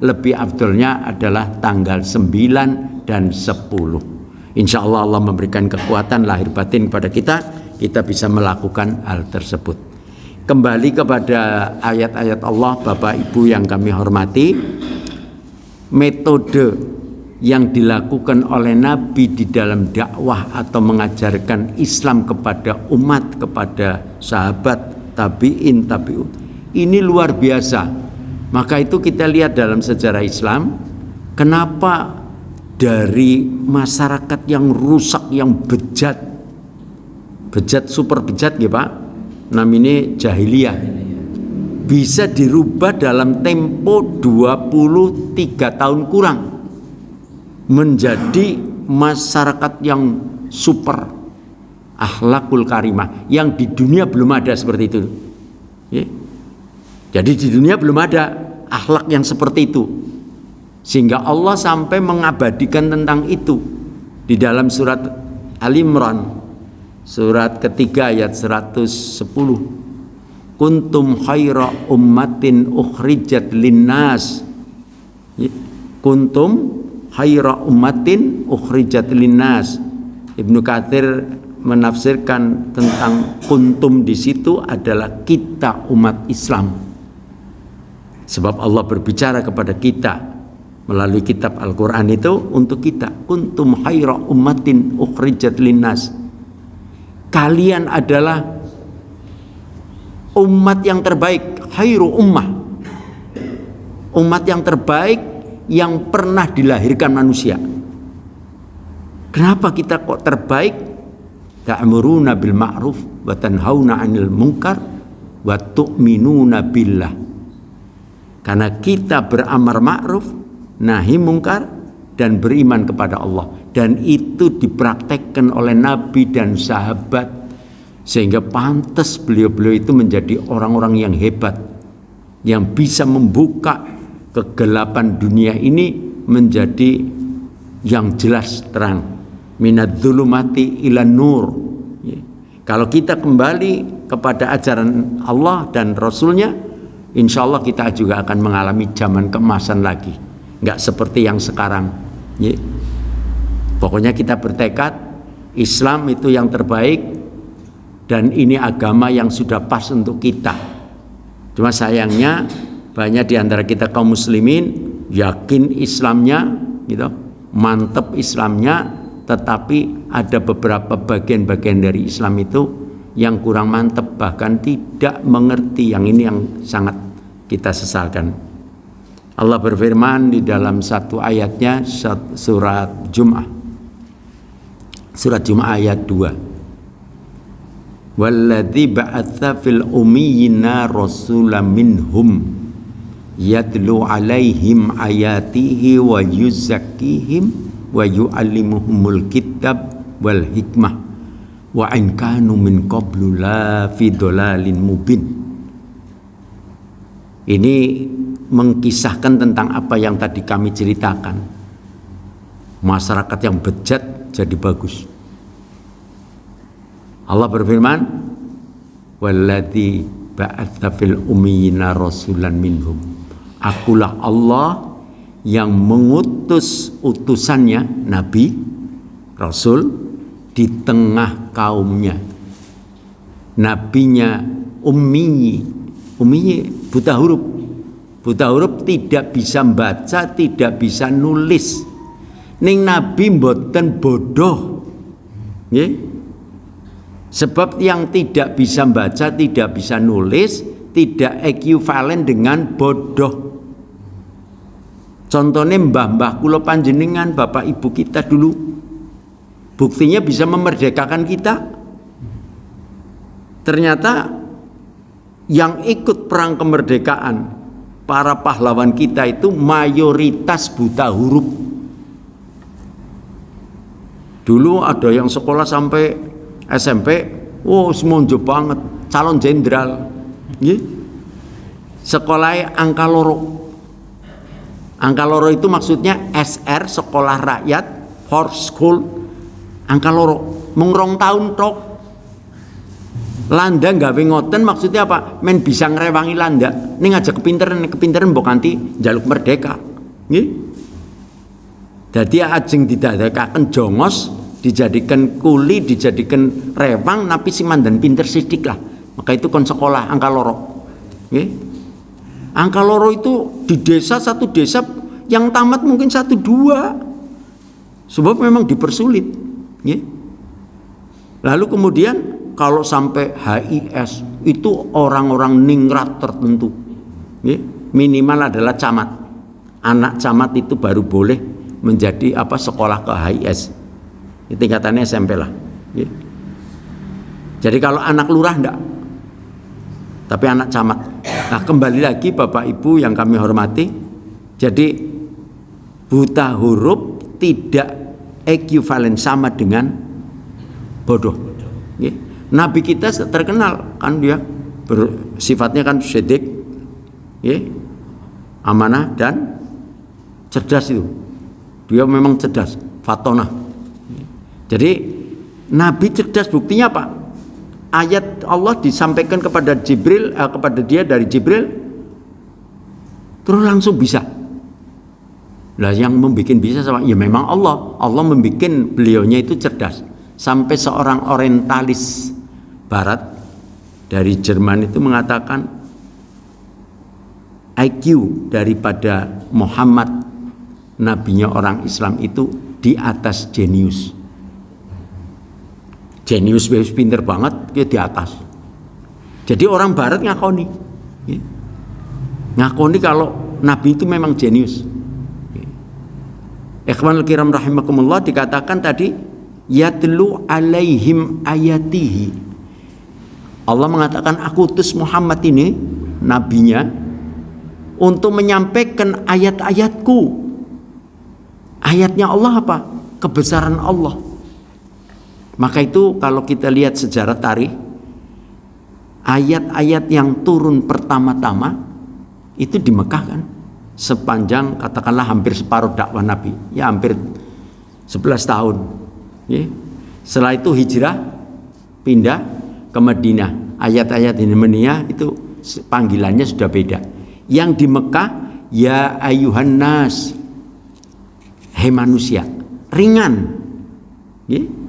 lebih afdolnya adalah tanggal 9 dan 10. Insya Allah Allah memberikan kekuatan lahir batin kepada kita bisa melakukan hal tersebut. Kembali kepada ayat-ayat Allah, Bapak Ibu yang kami hormati, metode yang dilakukan oleh Nabi di dalam dakwah atau mengajarkan Islam kepada umat, kepada sahabat, tabi'in, tabi'ut, ini luar biasa. Maka itu kita lihat dalam sejarah Islam, kenapa dari masyarakat yang rusak, yang bejat super bejat ya Pak, namanya jahiliyah, bisa dirubah dalam tempo 23 tahun kurang menjadi masyarakat yang super, akhlakul karimah, yang di dunia belum ada seperti itu ya. Jadi di dunia belum ada akhlak yang seperti itu, sehingga Allah sampai mengabadikan tentang itu di dalam surat Al-Imran, surat ketiga ayat 110. Kuntum khaira ummatin ukhrijat linnas. Kuntum khaira ummatin ukhrijat linnas. Ibnu Katsir menafsirkan tentang kuntum di situ adalah kita umat Islam. Sebab Allah berbicara kepada kita melalui kitab Al-Qur'an itu untuk kita. Kuntum khaira ummatin ukhrijat linnas. Kalian adalah umat yang terbaik, khairu ummah, umat yang terbaik yang pernah dilahirkan manusia. Kenapa kita kok terbaik? Ta'muruna bil ma'ruf wa tanhauna 'anil munkar wa tu'minuna billah. Karena kita beramar ma'ruf, nahi mungkar, dan beriman kepada Allah. Dan itu dipraktekkan oleh Nabi dan sahabat, sehingga pantas beliau-beliau itu menjadi orang-orang yang hebat, yang bisa membuka kegelapan dunia ini menjadi yang jelas terang. Minadz-dzulumati ilan nur. Kalau kita kembali kepada ajaran Allah dan Rasulnya, insya Allah kita juga akan mengalami zaman keemasan lagi, nggak seperti yang sekarang. Pokoknya kita bertekad Islam itu yang terbaik, dan ini agama yang sudah pas untuk kita. Cuma sayangnya banyak di antara kita kaum muslimin yakin Islamnya, gitu, mantep Islamnya, tetapi ada beberapa bagian-bagian dari Islam itu yang kurang mantep, bahkan tidak mengerti. Yang ini yang sangat kita sesalkan. Allah berfirman di dalam satu ayatnya, surat Jum'ah ayat 2. Walladzi ba'atsa fil ummiyina rasulan minhum yatlu alaihim ayatihi wa yuzakkihim wa yu'allimuhumul kitab wal hikmah wa in kanu min qablu la fi dhalalin mubin. Ini mengkisahkan tentang apa yang tadi kami ceritakan. Masyarakat yang bejat jadi bagus. Allah berfirman, walladzi ba'atsa fil ummiyina rasulan minhum. Akulah Allah yang mengutus utusannya, nabi, rasul di tengah kaumnya. Nabinya ummi buta huruf. Buta huruf tidak bisa membaca, tidak bisa nulis. Ning nabi mboten bodoh. Nggih. Sebab yang tidak bisa membaca, tidak bisa nulis, tidak ekuivalen dengan bodoh. Contohnya mbah-mbah kula panjenengan, bapak ibu kita dulu, buktinya bisa memerdekakan kita. Ternyata yang ikut perang kemerdekaan, para pahlawan kita itu mayoritas buta huruf. Dulu ada yang sekolah sampai SMP, semonjo banget, calon jenderal. Sekolahnya angka loro. Angka loro itu maksudnya SR, sekolah rakyat, horse school, angka loro, mung 2 tahun tok. Landa gawe ngoten maksudnya apa? Men bisa ngrewangi landa. Ning aja kepinteran mbok kanthi njaluk merdeka. Nggih. Dadi ajeng didadekaken jongos, dijadikan kuli, dijadikan rewang, napi si mandan pinter sidik lah. Maka itu kon sekolah angka loro. Nggih. Angka loro itu di desa, satu desa yang tamat mungkin 1-2. Sebab memang dipersulit. Nggih. Lalu kemudian kalau sampai HIS itu orang-orang ningrat tertentu. Nggih. Minimal adalah camat. Anak camat itu baru boleh menjadi sekolah ke HIS. Tingkatannya SMP lah. Jadi kalau anak lurah enggak, tapi anak camat. Nah, kembali lagi Bapak Ibu yang kami hormati, jadi buta huruf tidak ekuivalen sama dengan bodoh. Nabi kita terkenal kan, dia sifatnya kan sedik, amanah dan cerdas itu. Dia memang cerdas, fatonah. Jadi Nabi cerdas, buktinya apa? Ayat Allah disampaikan kepada Jibril, kepada dia dari Jibril, terus langsung bisa. Lah yang membuat bisa sama, ya memang Allah. Allah membuat beliaunya itu cerdas. Sampai seorang orientalis Barat dari Jerman itu mengatakan IQ daripada Muhammad, nabinya orang Islam itu di atas jenius. Jenius pinter banget, dia di atas. Jadi orang Barat ngakoni kalau Nabi itu memang jenius. Ikhwanul kiram rahimakumullah, dikatakan tadi yatlu alaihim ayatihi. Allah mengatakan aku utus Muhammad ini, nabinya, untuk menyampaikan ayat-ayatku. Ayatnya Allah apa? Kebesaran Allah. Maka itu kalau kita lihat sejarah tarikh, ayat-ayat yang turun pertama-tama itu di Mekah kan, sepanjang katakanlah hampir separuh dakwah Nabi, ya hampir 11 tahun. Setelah itu hijrah, pindah ke Madinah. Ayat-ayat di Madinah itu panggilannya sudah beda. Yang di Mekah, ya ayuhan nas, hei manusia, ringan.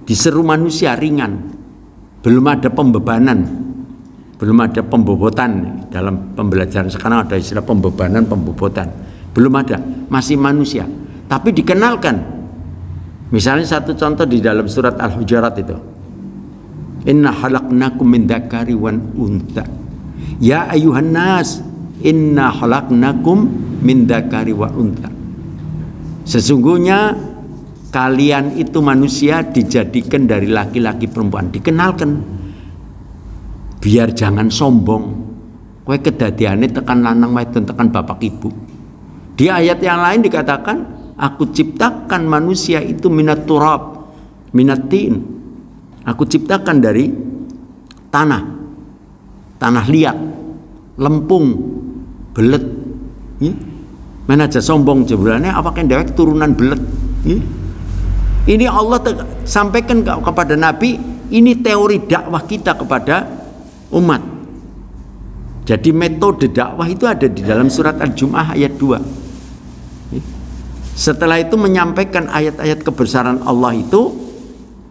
Diseru manusia ringan, belum ada pembebanan, belum ada pembobotan. Dalam pembelajaran sekarang ada istilah pembebanan, pembobotan, belum ada, masih manusia. Tapi dikenalkan, misalnya satu contoh di dalam surat Al-Hujurat itu, inna khalaqnakum min dzakari wan untha, ya ayuhan nas, inna khalaqnakum min dzakari wa untha. Sesungguhnya kalian itu manusia dijadikan dari laki-laki perempuan. Dikenalkan biar jangan sombong. Kowe kedadiane tekan lanang wadon tekan bapak ibu. Di ayat yang lain dikatakan, aku ciptakan manusia itu minat turab, minat tin. Aku ciptakan dari tanah liat, lempung, belet. Mana aja sombong jebulannya apakah dewek turunan belet. Ini Allah sampaikan kepada Nabi, ini teori dakwah kita kepada umat. Jadi metode dakwah itu ada di dalam surat Al-Jum'ah ayat 2. Setelah itu menyampaikan ayat-ayat kebesaran Allah itu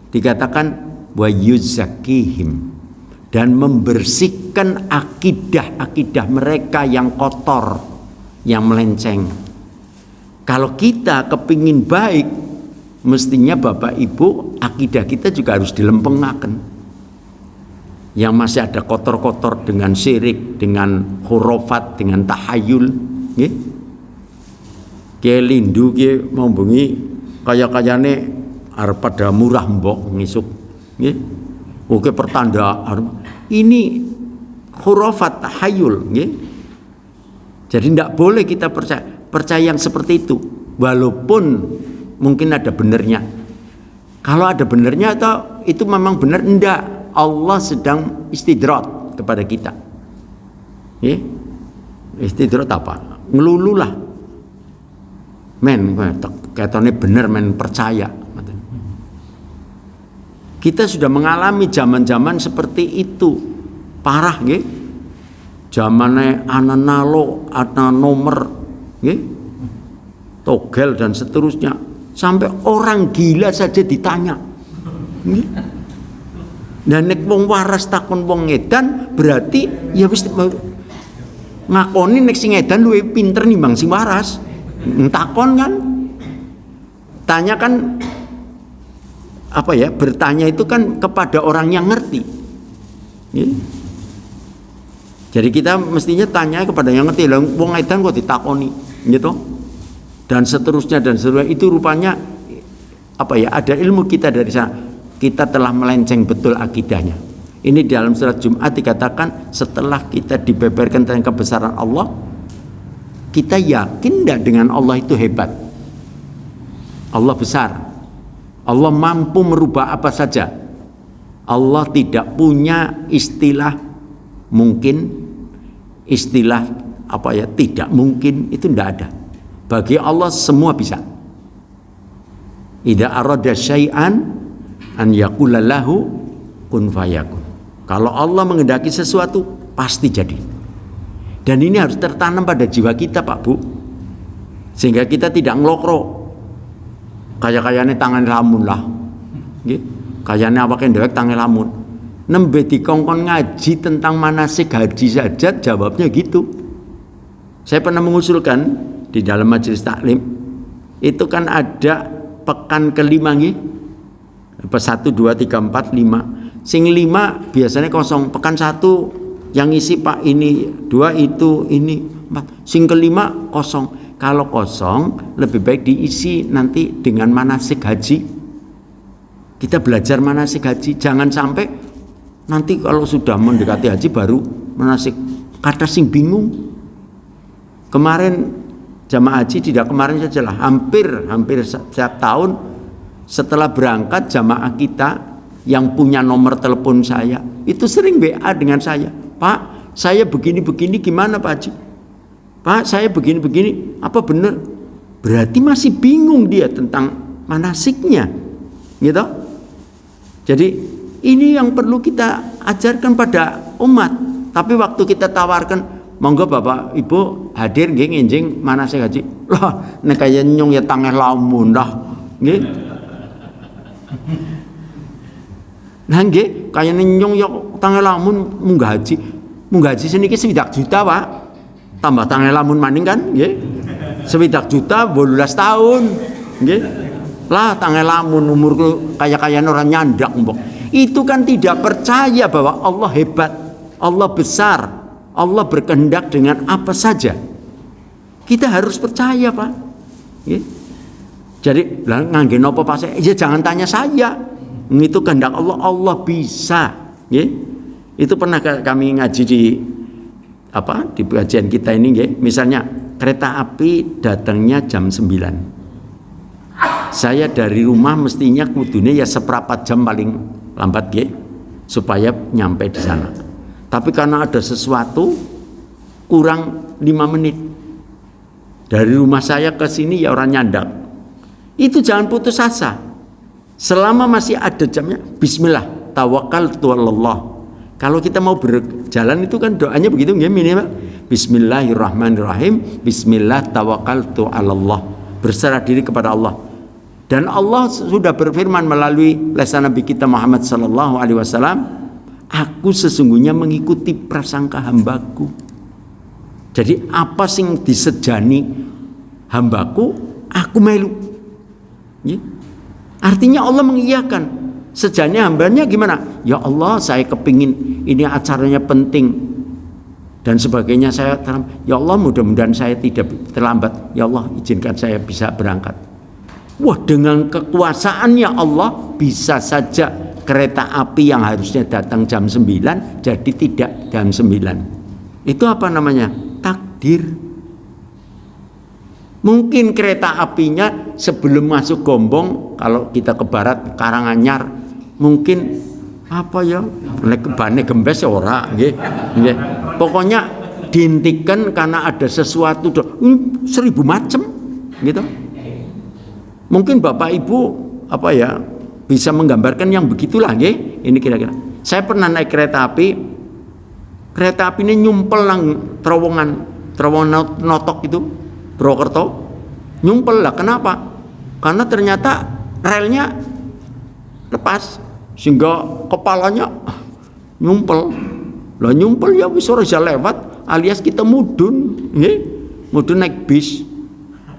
dikatakan wa yuzakkihim, dan membersihkan akidah mereka yang kotor, yang melenceng. Kalau kita kepingin baik, mestinya Bapak Ibu akidah kita juga harus dilempengaken. Yang masih ada kotor-kotor dengan syirik, dengan khurafat, dengan tahayul, nggih. Ki lindu ki mau bengi kaya-kayane arep pada murah mbok ngisuk, nggih. Oke pertanda ini khurafat tahayul, nggih. Jadi tidak boleh kita percaya yang seperti itu, walaupun mungkin ada benernya. Kalau ada benernya atau itu memang benar, enggak. Allah sedang istidrat kepada kita. Istidrat apa? Ngelululah. Men, katanya bener men percaya. Kita sudah mengalami zaman-zaman seperti itu. Parah nggih. Zamane ananalo, nomor, nggih. Togel dan seterusnya. Sampai orang gila saja ditanya. Nggih. Dan nek wong waras takon wong edan berarti ya wis ngakoni nek sing edan luwih pinter nimbang sing waras. Takon kan, tanya kan apa ya, bertanya itu kan kepada orang yang ngerti. Jadi kita mestinya tanya kepada yang ngerti. Lah wong edan kok ditakoni gitu. Dan seterusnya itu rupanya apa ya, ada ilmu kita dari sana. Kita telah melenceng betul akidahnya. Ini dalam surat Jumat dikatakan, setelah kita dibeberkan tentang kebesaran Allah, kita yakin tidak dengan Allah itu hebat. Allah besar. Allah mampu merubah apa saja. Allah tidak punya istilah mungkin, istilah apa ya, tidak mungkin, itu tidak ada. Bagi Allah semua bisa. Idza arada syai'an an yaqula lahu kun fayakun. Kalau Allah menghendaki sesuatu pasti jadi. Dan ini harus tertanam pada jiwa kita, Pak Bu. Sehingga kita tidak ngelokro. Kaya-kayane tangan lamun lah. Nggih. Kayane awake dhewek tangan lamun. Nembe dikongkon ngaji tentang manasik haji saja jawabnya gitu. Saya pernah mengusulkan di dalam majelis taklim itu kan ada pekan kelima nggih. 1, 2, 3, 4, 5. Sing 5 biasanya kosong. Pekan 1 yang isi Pak ini, 2 itu, ini 4. Sing kelima kosong. Kalau kosong lebih baik diisi nanti dengan manasik haji. Kita belajar manasik haji. Jangan sampai nanti kalau sudah mendekati haji baru manasik. Kata sing bingung. Kemarin jamaah haji, tidak kemarin saja lah, hampir setiap tahun setelah berangkat jamaah kita yang punya nomor telepon saya itu sering WA dengan saya, Pak saya begini-begini gimana Pak Haji, Pak saya begini-begini apa benar? Berarti masih bingung dia tentang manasiknya gitu. Jadi ini yang perlu kita ajarkan pada umat. Tapi waktu kita tawarkan, monggo Bapak Ibu hadir nggih nginjing manasik haji, lah nek kaya nyung ya tangeh lamun dah nggih. Nah nggih, kaya nyong ya tanggal lamun munggah haji seniki 1 juta Pak. Tambah tanggal lamun maning kan nggih. 1 juta 18 tahun nggih. Lah tanggal lamun umurku kaya-kayane orang nyandak mbok. Itu kan tidak percaya bahwa Allah hebat, Allah besar, Allah berkehendak dengan apa saja. Kita harus percaya Pak. Nggih. Jadi ngangge napa Pak? Ya jangan tanya saya. Itu kehendak Allah, Allah bisa. Ya. Itu pernah kami ngaji di pengajian kita ini nggih. Misalnya kereta api datangnya jam 9. Saya dari rumah mestinya kudune ya seperempat jam paling lambat nggih, supaya nyampe di sana. Tapi karena ada sesuatu kurang 5 menit. Dari rumah saya ke sini ya orang nyandak. Itu jangan putus asa. Selama masih ada jamnya, bismillah, tawakkaltu 'alallah. Kalau kita mau berjalan itu kan doanya begitu nggih minimal. Bismillahirrahmanirrahim, bismillah tawakkaltu 'alallah. Berserah diri kepada Allah. Dan Allah sudah berfirman melalui lisan Nabi kita Muhammad sallallahu alaihi wasallam, aku sesungguhnya mengikuti prasangka hambaku. Jadi apa sing disejani hambaku, aku melu. Ya. Artinya Allah mengiyakan. Sejani hambanya gimana? Ya Allah, saya kepingin ini acaranya penting dan sebagainya. Ya Allah, mudah-mudahan saya tidak terlambat. Ya Allah, izinkan saya bisa berangkat. Wah, dengan kekuasaannya Allah bisa saja kereta api yang harusnya datang jam 9 jadi tidak jam 9. Itu apa namanya? Takdir. Mungkin kereta apinya sebelum masuk Gombong, kalau kita ke barat Karanganyar, mungkin apa ya? Bane gembes ora nggih. Nggih. Pokoknya dihentikan karena ada sesuatu 1000 macam gitu. Mungkin Bapak Ibu bisa menggambarkan yang begitulah nggih. Ini kira-kira. Saya pernah naik kereta api. Kereta api ini nyumpel nang terowongan notok itu, Purwokerto. Nyumpel lah, kenapa? Karena ternyata relnya lepas sehingga kepalanya nyumpel. Lah nyumpel ya wis ora lewat, alias kita mudun, nggih. Mudun naik bis.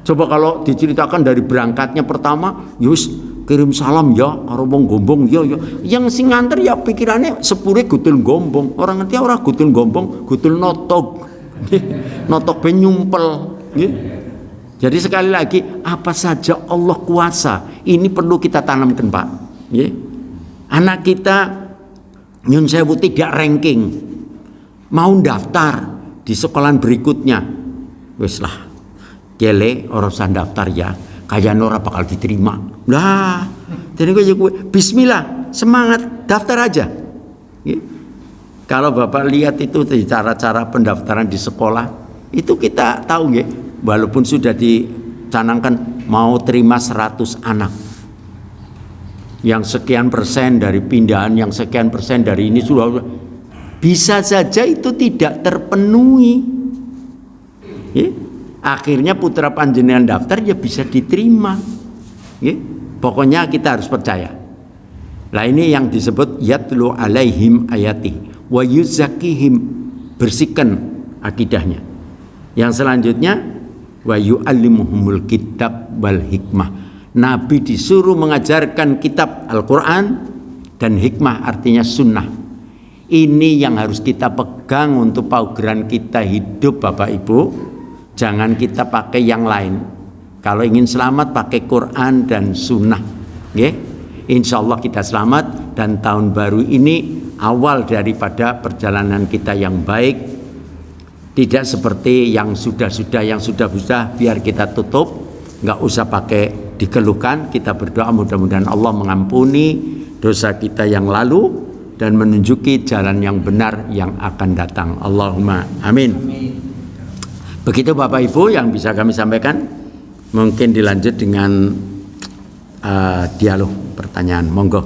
Coba kalau diceritakan dari berangkatnya pertama, yus kirim salam ya karo wong Gombong ya. Yang sing nganter ya pikirannya sepure gudul Gombong. Orang ngerti ora gudul Gombong, gudul notok. Notok ben nyumpel, nggih. Jadi sekali lagi, apa saja Allah kuasa. Ini perlu kita tanamkan, Pak. Nggih. Anak kita nyun sewu tidak ranking. Mau daftar di sekolah berikutnya. Wis lah. Kele urusan daftar ya, kayaknya ora bakal diterima. Lah, jadi gue bismillah, semangat, daftar aja. Ya. Kalau Bapak lihat itu di cara-cara pendaftaran di sekolah, itu kita tahu ya, walaupun sudah dicanangkan mau terima 100 anak. Yang sekian persen dari pindahan, yang sekian persen dari ini sudah bisa saja itu tidak terpenuhi. Ya. Akhirnya putra panjenengan daftar ya bisa diterima. Ya. Pokoknya kita harus percaya. Nah ini yang disebut yatlu alaihim ayati wa yuzakkihim, bersihkan akidahnya. Yang selanjutnya wa yu'allimuhumul kitab wal hikmah. Nabi disuruh mengajarkan kitab Al-Quran dan hikmah artinya sunnah. Ini yang harus kita pegang untuk paugeran kita hidup, Bapak Ibu. Jangan kita pakai yang lain. Kalau ingin selamat pakai Quran dan Sunnah. Okay? Insya Allah kita selamat dan tahun baru ini awal daripada perjalanan kita yang baik. Tidak seperti yang sudah biar kita tutup. Nggak usah pakai dikeluhkan. Kita berdoa mudah-mudahan Allah mengampuni dosa kita yang lalu dan menunjuki jalan yang benar yang akan datang. Allahumma amin. Begitu Bapak Ibu yang bisa kami sampaikan. Mungkin dilanjut dengan dialog pertanyaan. Monggo.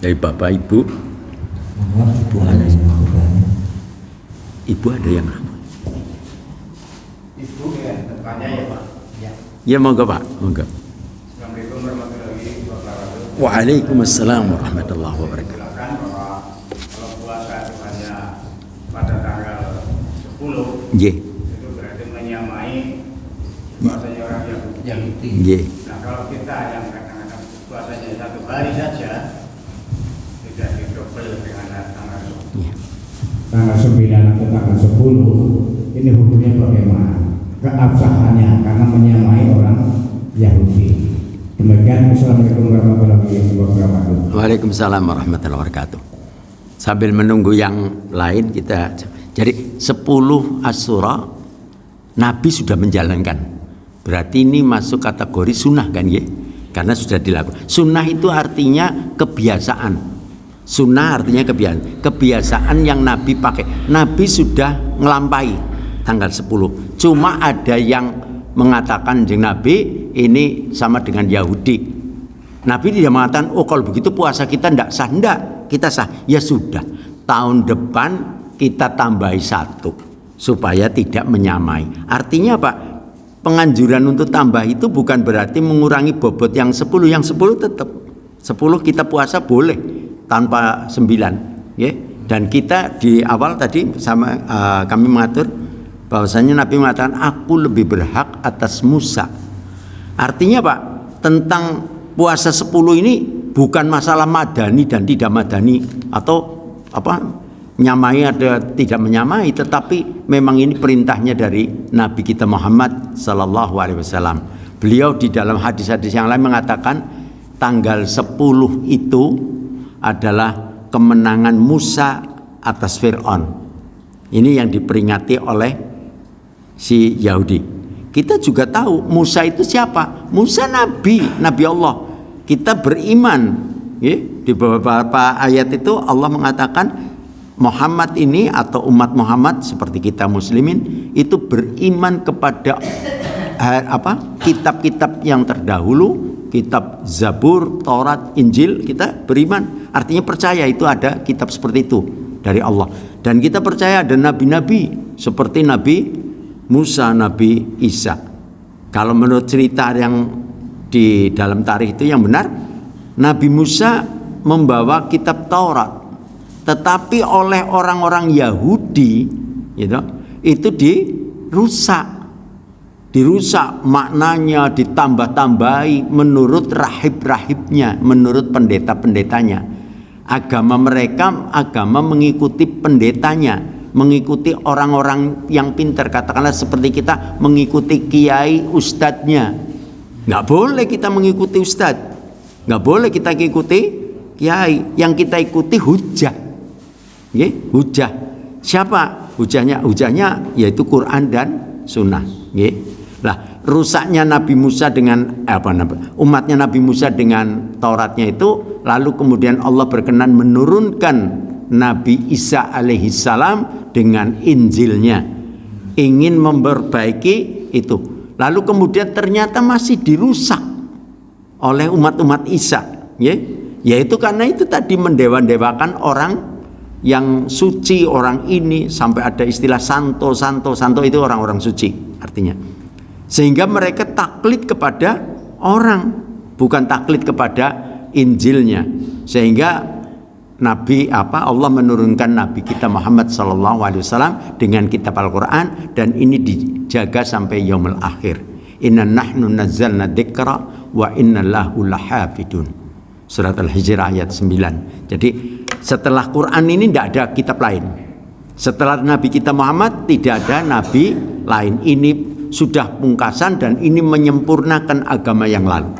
Dari Bapak Ibu. Ibu ada yang mau bertanya? Ibu ada yang mau? Ibu ya, bertanya ya Pak. Ya monggo Pak, monggo. Assalamualaikum warahmatullahi wabarakatuh. Waalaikumsalam warahmatullahi wabarakatuh. Silakan bahwa kalau puasa itu hanya pada tanggal 10, Nggih. itu berarti menyamai puasanya orang Yahudi. Nggih. Nah kalau kita yang kadang-kadang puasanya 1 hari saja, tidak didobel dengan tanggal 10. Iya. Tanggal 9 atau tanggal 10 ini hukumnya bagaimana? keabsahannya karena menyamai orang Yahudi. Demikian, Assalamualaikum warahmatullahi wabarakatuh. Waalaikumsalam warahmatullahi wabarakatuh. Sambil menunggu yang lain kita, jadi 10 Asyura Nabi sudah menjalankan. Berarti ini masuk kategori sunnah kan ya? Karena sudah dilakukan. Sunnah itu artinya kebiasaan. Sunnah artinya kebiasaan. Kebiasaan yang Nabi pakai. Nabi sudah ngelampai tanggal 10. Cuma ada yang mengatakan Nabi ini sama dengan Yahudi. Nabi tidak mengatakan, oh kalau begitu puasa kita tidak sah. Tidak, kita sah. Ya sudah, tahun depan kita tambahi 1 supaya tidak menyamai. Artinya apa? Penganjuran untuk tambah itu bukan berarti mengurangi bobot yang 10. Yang 10 tetap 10 kita puasa boleh tanpa 9 ya. Dan kita di awal tadi sama kami mengatur bahwasanya Nabi mengatakan aku lebih berhak atas Musa. Artinya Pak, tentang puasa 10 ini bukan masalah madani dan tidak madani atau apa nyamai ada tidak menyamai, tetapi memang ini perintahnya dari Nabi kita Muhammad sallallahu alaihi wasallam. Beliau di dalam hadis-hadis yang lain mengatakan tanggal 10 itu adalah kemenangan Musa atas Fir'aun. Ini yang diperingati oleh si Yahudi. Kita juga tahu Musa itu siapa? Musa Nabi Allah. Kita beriman ya, di beberapa ayat itu Allah mengatakan Muhammad ini atau umat Muhammad seperti kita muslimin itu beriman kepada kitab-kitab yang terdahulu, kitab Zabur, Taurat, Injil, kita beriman. Artinya percaya itu ada kitab seperti itu dari Allah. Dan kita percaya ada nabi-nabi seperti Nabi Musa, Nabi Isa. Kalau menurut cerita yang di dalam tarikh itu yang benar, Nabi Musa membawa kitab Taurat. Tetapi oleh orang-orang Yahudi gitu, itu dirusak maknanya, ditambah-tambahi menurut rahib-rahibnya, menurut pendeta-pendetanya. Agama mereka agama mengikuti pendetanya, mengikuti orang-orang yang pintar, katakanlah seperti kita mengikuti kiai ustadznya. Nggak boleh kita mengikuti ustadz, nggak boleh kita ikuti kiai. Yang kita ikuti hujah. Hujah siapa? Hujahnya yaitu Quran dan Sunnah. Lah rusaknya Nabi Musa dengan umatnya Nabi Musa dengan Tauratnya itu, lalu kemudian Allah berkenan menurunkan Nabi Isa alaihissalam dengan Injilnya, ingin memperbaiki itu. Lalu kemudian ternyata masih dirusak oleh umat-umat Isa, yaitu karena itu tadi mendewa-dewakan orang yang suci, orang ini sampai ada istilah santo itu orang-orang suci artinya. Sehingga mereka taklid kepada orang, bukan taklid kepada Injilnya. Sehingga Allah menurunkan Nabi kita Muhammad sallallahu alaihi wasallam dengan kitab Al-Qur'an, dan ini dijaga sampai yaumul akhir. Inna nahnu nazzalna dzikra wa inna lahu lahafidun. Surat Al-Hijr ayat 9. Jadi setelah Quran ini tidak ada kitab lain. Setelah Nabi kita Muhammad tidak ada Nabi lain. Ini sudah pungkasan dan ini menyempurnakan agama yang lalu.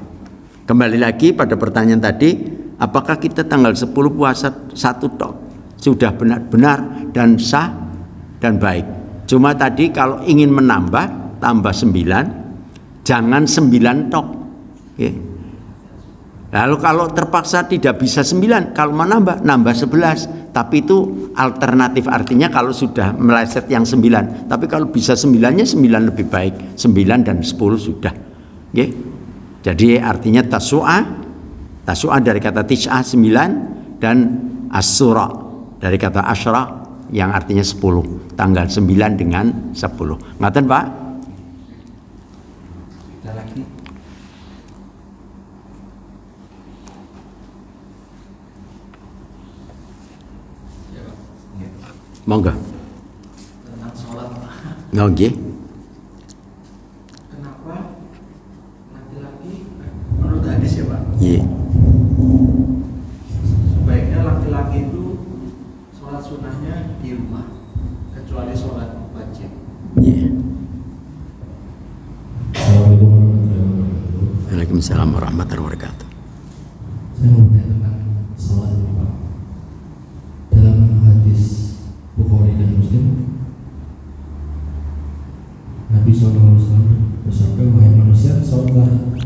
Kembali lagi pada pertanyaan tadi, apakah kita tanggal 10 puasa 1 tok sudah benar-benar dan sah dan baik? Cuma tadi kalau ingin menambah, tambah 9, jangan 9 tok. Lalu kalau terpaksa tidak bisa 9, kalau menambah, nambah 11. Tapi itu alternatif, artinya kalau sudah meleset yang 9. Tapi kalau bisa 9-nya 9 lebih baik. 9 dan 10 sudah. Jadi artinya Tasu'a dari kata tis'ah 9, dan Asyura dari kata asyra yang artinya 10. Tanggal 9 dengan 10. Ngaten Pak? Kita lagi. Monggo. Tentang sholat Pak. Nggih. Kenapa laki-laki menurut hadis ya Pak? Iya. Sebaiknya laki-laki itu sholat sunnahnya di rumah, kecuali sholat wajib. Iya. Waalaikumsalam warahmatullahi wabarakatuh. Saya mau bertanya tentang salat ini Pak. Dalam hadis Bukhari dan Muslim, Nabi SAW bersabda, wahai manusia, salatlah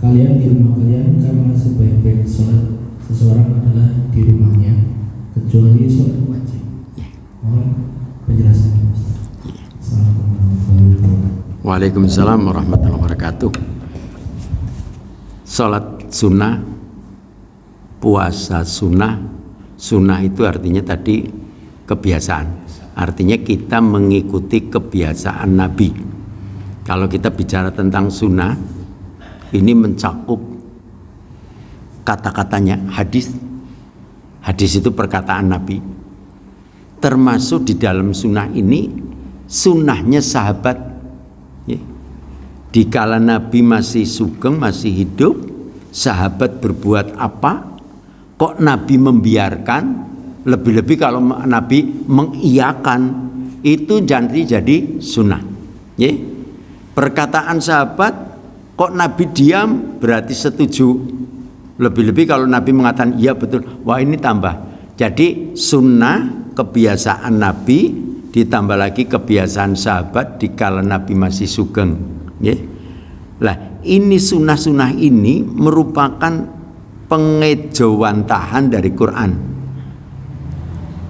kalian di rumah kalian karena sebaik-baik salat seseorang adalah di rumahnya kecuali salat wajib. Mohon penjelasannya Ustaz. Assalamualaikum warahmatullahi wabarakatuh. Waalaikumsalam warahmatullahi wabarakatuh. Salat sunnah, puasa sunnah. Sunnah itu artinya tadi kebiasaan. Artinya kita mengikuti kebiasaan Nabi. Kalau kita bicara tentang sunnah, ini mencakup kata-katanya hadis. Hadis itu perkataan Nabi. Termasuk di dalam sunnah ini, sunnahnya sahabat. Ya. Dikala Nabi masih sugeng, masih hidup, sahabat berbuat apa? Kok Nabi membiarkan? Lebih-lebih kalau Nabi mengiyakan, itu jadi sunnah. Ya. Perkataan sahabat, kok Nabi diam berarti setuju. Lebih-lebih kalau Nabi mengatakan iya betul, wah ini tambah. Jadi sunnah kebiasaan Nabi ditambah lagi kebiasaan sahabat dikala Nabi masih sugeng. Ya. Lah ini sunnah-sunnah ini merupakan pengejawantahan dari Quran.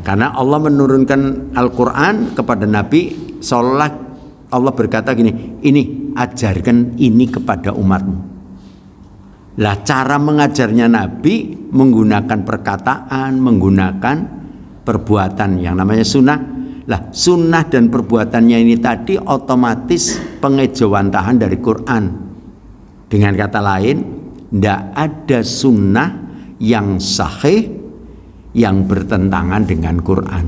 Karena Allah menurunkan Al-Quran kepada Nabi, seolah Allah berkata gini, ini ajarkan ini kepada umatmu. Lah cara mengajarnya Nabi menggunakan perkataan, menggunakan perbuatan yang namanya sunnah. Lah sunnah dan perbuatannya ini tadi otomatis pengejawantahan dari Quran. Dengan kata lain, tidak ada sunnah yang sahih yang bertentangan dengan Quran.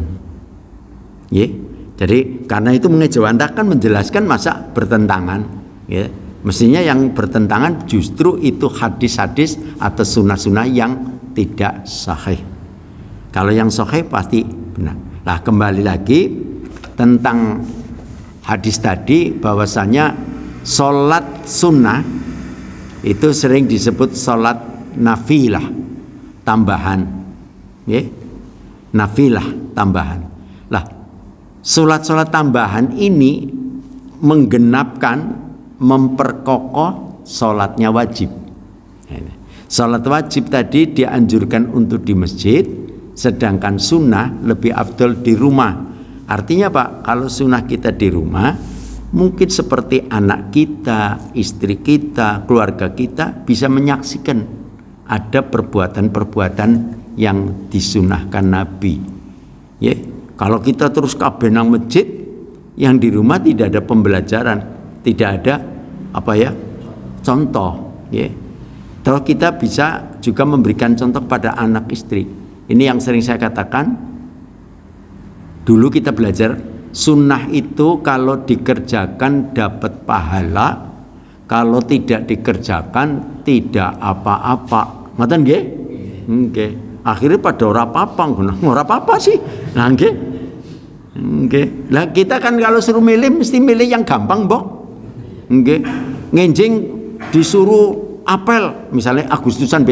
Ya. Jadi karena itu mengejawantakan, menjelaskan masa bertentangan. Ya. Mestinya yang bertentangan justru itu hadis-hadis atau sunnah-sunnah yang tidak sahih. Kalau yang sahih pasti benar. Nah kembali lagi tentang hadis tadi, bahwasanya sholat sunnah itu sering disebut sholat nafilah, tambahan, ya, nafilah tambahan. Lah sholat tambahan ini menggenapkan, memperkokoh sholatnya wajib. Sholat wajib tadi dianjurkan untuk di masjid, sedangkan sunnah lebih afdol di rumah. Artinya Pak, kalau sunnah kita di rumah, mungkin seperti anak kita, istri kita, keluarga kita bisa menyaksikan ada perbuatan-perbuatan yang disunahkan Nabi. Ya, kalau kita terus kabeh nang masjid, yang di rumah tidak ada pembelajaran, tidak ada contoh. Ya, kalau kita bisa juga memberikan contoh pada anak istri. Ini yang sering saya katakan. Dulu kita belajar sunnah itu kalau dikerjakan dapat pahala, kalau tidak dikerjakan tidak apa-apa. Ngoten nggih? Nggih. Akhirnya pada ora apa-apa sih. Nah nggih. Nggih. Lah kita kan kalau suruh milih mesti milih yang gampang, Mbok. Nggih. Ngenjing disuruh apel, misalnya Agustusan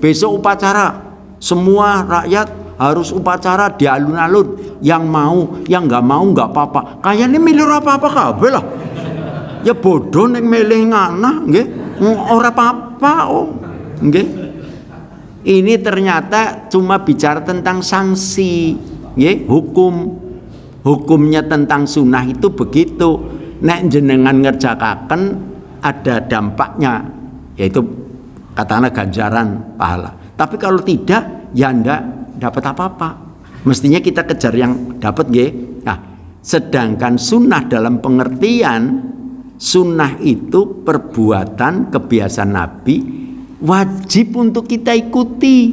besok upacara. Semua rakyat harus upacara di alun-alun. Yang mau, yang nggak mau nggak apa-apa. Kayaknya milih apa-apa kabeh lah. Ya bodoh nek milih ngana, nggih. Ora apa-apa, nggih. Ini ternyata cuma bicara tentang sanksi, nggih, hukum. Hukumnya tentang sunnah itu begitu. Nek jenengan ngerjakaken ada dampaknya, yaitu katakanlah ganjaran pahala. Tapi kalau tidak, ya ndak dapat apa-apa. Mestinya kita kejar yang dapat, nggih. Nah, sedangkan sunnah dalam pengertian sunnah itu perbuatan kebiasaan Nabi, wajib untuk kita ikuti,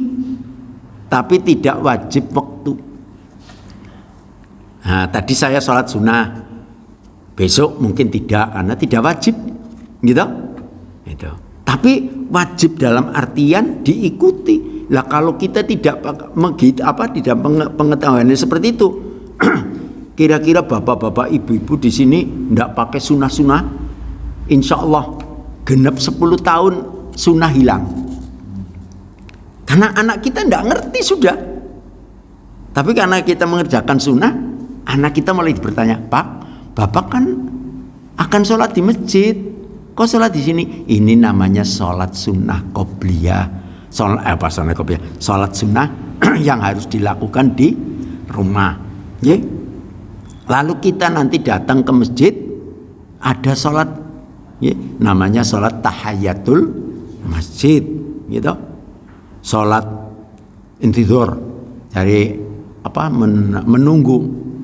tapi tidak wajib waktu. Nah, tadi saya sholat sunnah, besok mungkin tidak karena tidak wajib, gitu. Itu. Tapi wajib dalam artian diikuti. Lah kalau kita tidak tidak pengetahuannya seperti itu, kira-kira bapak-bapak, ibu-ibu di sini tidak pakai sunnah-sunnah, insya Allah genap 10 tahun sunnah hilang. Karena anak kita tidak ngerti sudah. Tapi karena kita mengerjakan sunnah, anak kita mulai bertanya, Pak, Bapak kan akan sholat di masjid, kok sholat di sini? Ini namanya sholat sunnah qobliyah. Sholat sunnah yang harus dilakukan di rumah. Ya? Lalu kita nanti datang ke masjid, ada sholat, ya, namanya sholat tahiyatul masjid, gitu. Sholat intidhar, dari menunggu,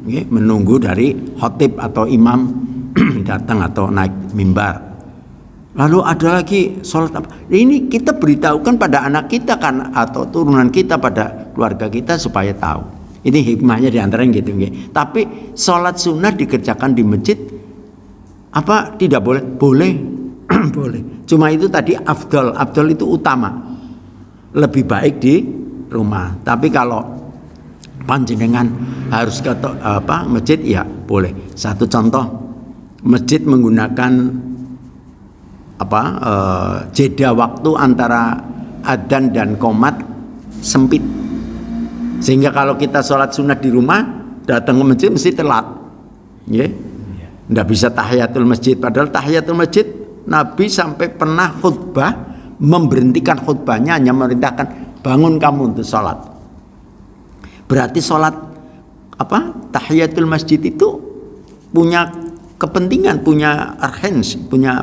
ya, menunggu dari khatib atau imam datang atau naik mimbar. Lalu ada lagi sholat apa? Ini kita beritahukan pada anak kita kan, atau turunan kita, pada keluarga kita supaya tahu. Ini hikmahnya diantara gitu. Ya. Tapi sholat sunnah dikerjakan di masjid apa tidak boleh? Boleh, boleh. Cuma itu tadi afdol itu utama. Lebih baik di rumah. Tapi kalau panjenengan harus ke masjid, ya boleh. Satu contoh, masjid menggunakan jeda waktu antara adzan dan qomat sempit, sehingga kalau kita sholat sunat di rumah datang ke masjid mesti telat, nggak bisa tahiyatul masjid. Padahal tahiyatul masjid Nabi sampai pernah khutbah memberhentikan khutbahnya, hanya memerintahkan bangun kamu untuk sholat. Berarti sholat tahiyatul masjid itu punya kepentingan, punya urgensi, punya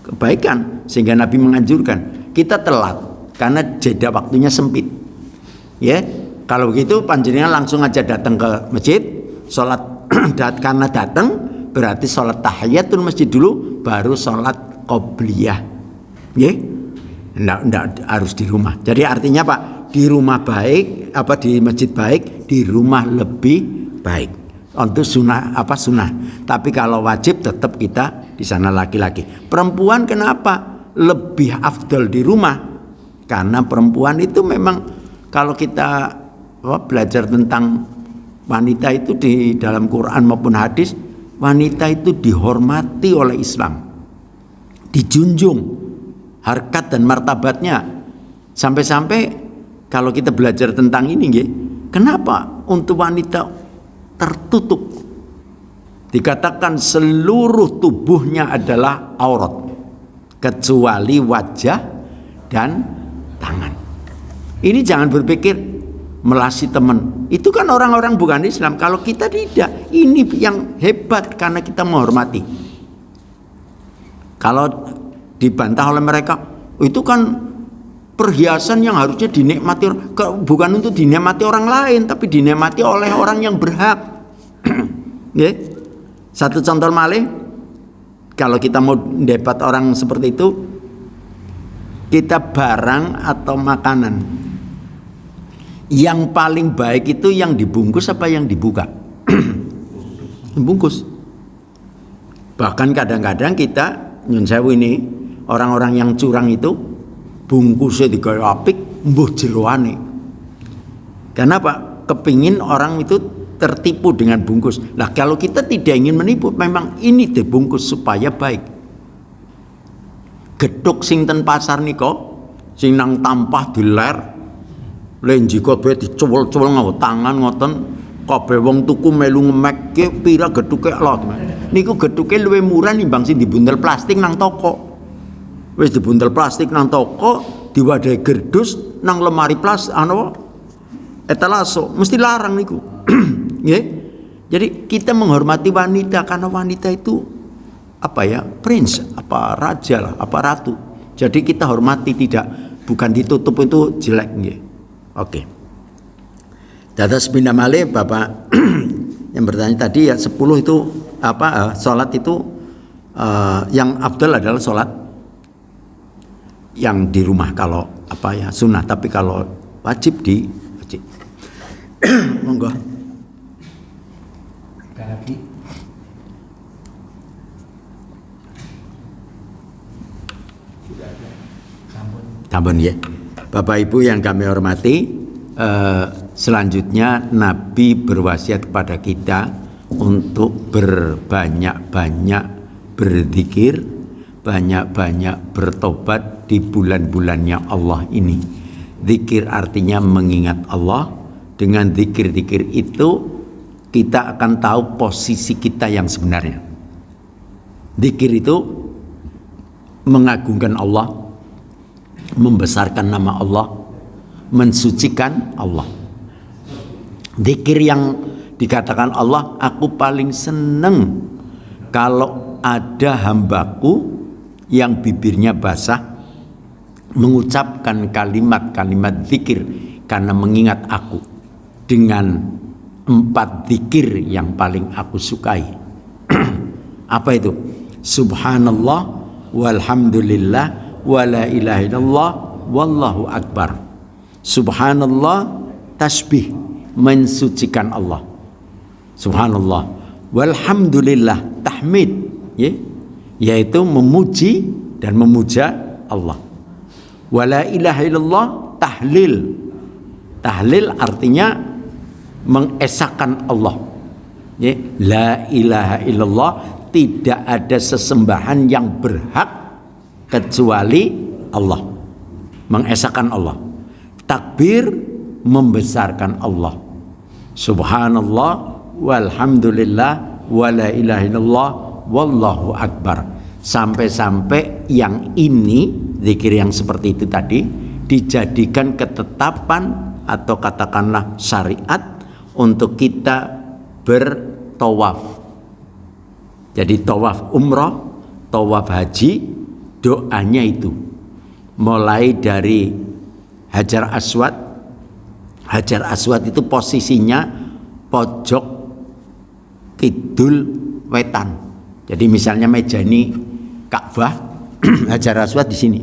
kebaikan, sehingga Nabi menganjurkan. Kita telat karena jeda waktunya sempit. Ya, kalau begitu panjenengan langsung aja datang ke masjid, sholat karena datang berarti sholat tahiyatul masjid dulu, baru sholat qobliyah. Ya, enggak harus di rumah. Jadi artinya Pak, di rumah baik, di masjid baik, di rumah lebih baik. Untuk sunnah sunnah. Tapi kalau wajib tetap kita di sana laki-laki. Perempuan kenapa lebih afdal di rumah? Karena perempuan itu memang kalau kita belajar tentang wanita itu di dalam Quran maupun hadis, wanita itu dihormati oleh Islam, dijunjung harkat dan martabatnya. Sampai-sampai kalau kita belajar tentang ini, kenapa untuk wanita tertutup? Dikatakan seluruh tubuhnya adalah aurat kecuali wajah dan tangan. Ini jangan berpikir melasi teman. Itu kan orang-orang bukan Islam. Kalau kita tidak, ini yang hebat karena kita menghormati. Kalau dibantah oleh mereka, itu kan perhiasan yang harusnya dinikmati, bukan untuk dinikmati orang lain, tapi dinikmati oleh orang yang berhak. Ya. Satu contoh malih, kalau kita mau dapat orang seperti itu, kita barang atau makanan yang paling baik itu yang dibungkus apa yang dibuka? Bungkus. Bahkan kadang-kadang kita nyun sewu ini, orang-orang yang curang itu bungkusnya digawe apik, mbuh jeroane. Kenapa? Kepingin orang itu tertipu dengan bungkus. Nah, kalau kita tidak ingin menipu, memang ini dibungkus supaya baik. Gedhuk sing ten pasar niko, sing nang tampah diler, lenji kabeh dicuwel-cuwel nganggo tangan ngoten, kabeh wong tuku melu ngemek pira gedhuke lho. Niku gedhuke luwih murah nimbang sing dibuntel plastik nang toko. Wis dibuntel plastik nang toko, diwadahi gerdus nang lemari plastik etalase, mesti larang niku. Nggih. Jadi kita menghormati wanita karena wanita itu prince, raja lah, ratu. Jadi kita hormati, bukan ditutup itu jelek nggih. Oke. Dados pindah malih Bapak yang bertanya tadi 10 itu salat itu yang afdal adalah salat yang di rumah kalau sunnah, tapi kalau wajib di masjid. Monggo. Lagi Sampun ya. Bapak Ibu yang kami hormati, selanjutnya Nabi berwasiat kepada kita untuk berbanyak-banyak berzikir, banyak-banyak bertobat di bulan-bulannya Allah ini. Zikir artinya mengingat Allah. Dengan zikir-zikir itu kita akan tahu posisi kita yang sebenarnya. Zikir itu mengagungkan Allah, membesarkan nama Allah, mensucikan Allah. Zikir yang dikatakan Allah, aku paling seneng kalau ada hambaku yang bibirnya basah mengucapkan kalimat-kalimat zikir karena mengingat aku dengan 4 zikir yang paling aku sukai. Apa itu? Subhanallah walhamdulillah wala ilaha illallah wallahu akbar. Subhanallah tasbih mensucikan Allah. Subhanallah walhamdulillah tahmid, yaitu memuji dan memuja Allah. Wala ilaha illallah tahlil. Tahlil artinya mengesahkan Allah. La ilaha illallah, tidak ada sesembahan yang berhak kecuali Allah. Mengesahkan Allah. Takbir membesarkan Allah. Subhanallah walhamdulillah wala ilaha illallah wallahu akbar. Sampai-sampai yang ini, zikir yang seperti itu tadi, dijadikan ketetapan atau katakanlah syariat untuk kita bertawaf. Jadi tawaf umroh, tawaf haji, doanya itu mulai dari Hajar Aswad. Hajar Aswad itu posisinya pojok kidul wetan. Jadi misalnya meja ini Ka'bah, Hajar Aswad di sini.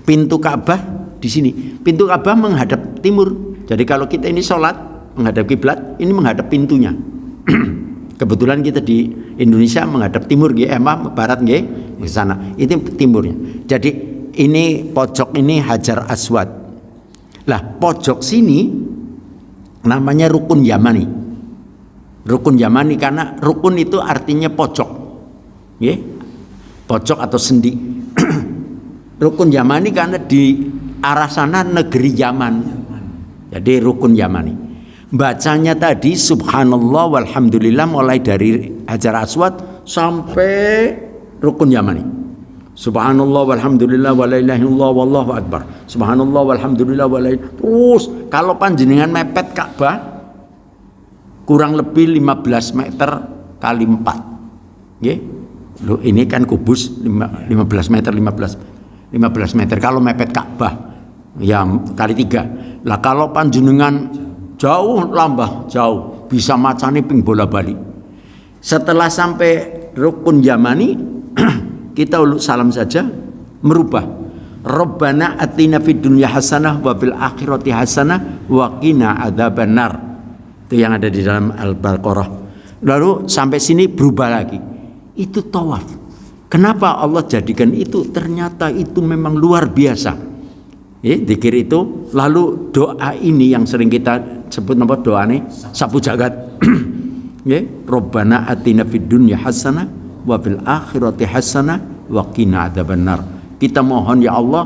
Pintu Ka'bah di sini. Pintu Ka'bah menghadap timur. Jadi kalau kita ini sholat menghadap kiblat, ini menghadap pintunya. Kebetulan kita di Indonesia menghadap timur, barat ke sana. Itu timurnya. Jadi ini pojok ini Hajar Aswad. Lah pojok sini namanya rukun Yamani. Rukun Yamani karena rukun itu artinya pojok. Pojok atau sendi. Rukun Yamani karena di arah sana negeri Yaman. Jadi rukun Yamani. Bacanya tadi subhanallah walhamdulillah mulai dari Hajar Aswad sampai rukun Yamani. Subhanallah walhamdulillah wala ilaha illallah wallahu akbar. Subhanallah walhamdulillah wala terus kalau panjenengan mepet Ka'bah kurang lebih 15 meter kali 4. Nggih. Loh, ini kan kubus 15 meter 15 meter kalau mepet Ka'bah ya kali 3. Lah kalau panjenengan jauh lambah jauh bisa macane ping bola balik. Setelah sampai rukun Yamani kita uluk salam saja merubah. Rabbana atina fid dunya hasanah wa fil akhirati hasanah wa qina adzabannar. Itu yang ada di dalam Al-Baqarah. Lalu sampai sini berubah lagi. Itu tawaf. Kenapa Allah jadikan itu? Ternyata itu memang luar biasa. Zikir itu, lalu doa ini yang sering kita sebut nama doa ini sapu jagat. Rabbana atina fid dunya hasanah wa fil akhirati hasanah wa qina adzabannar. Kita mohon ya Allah,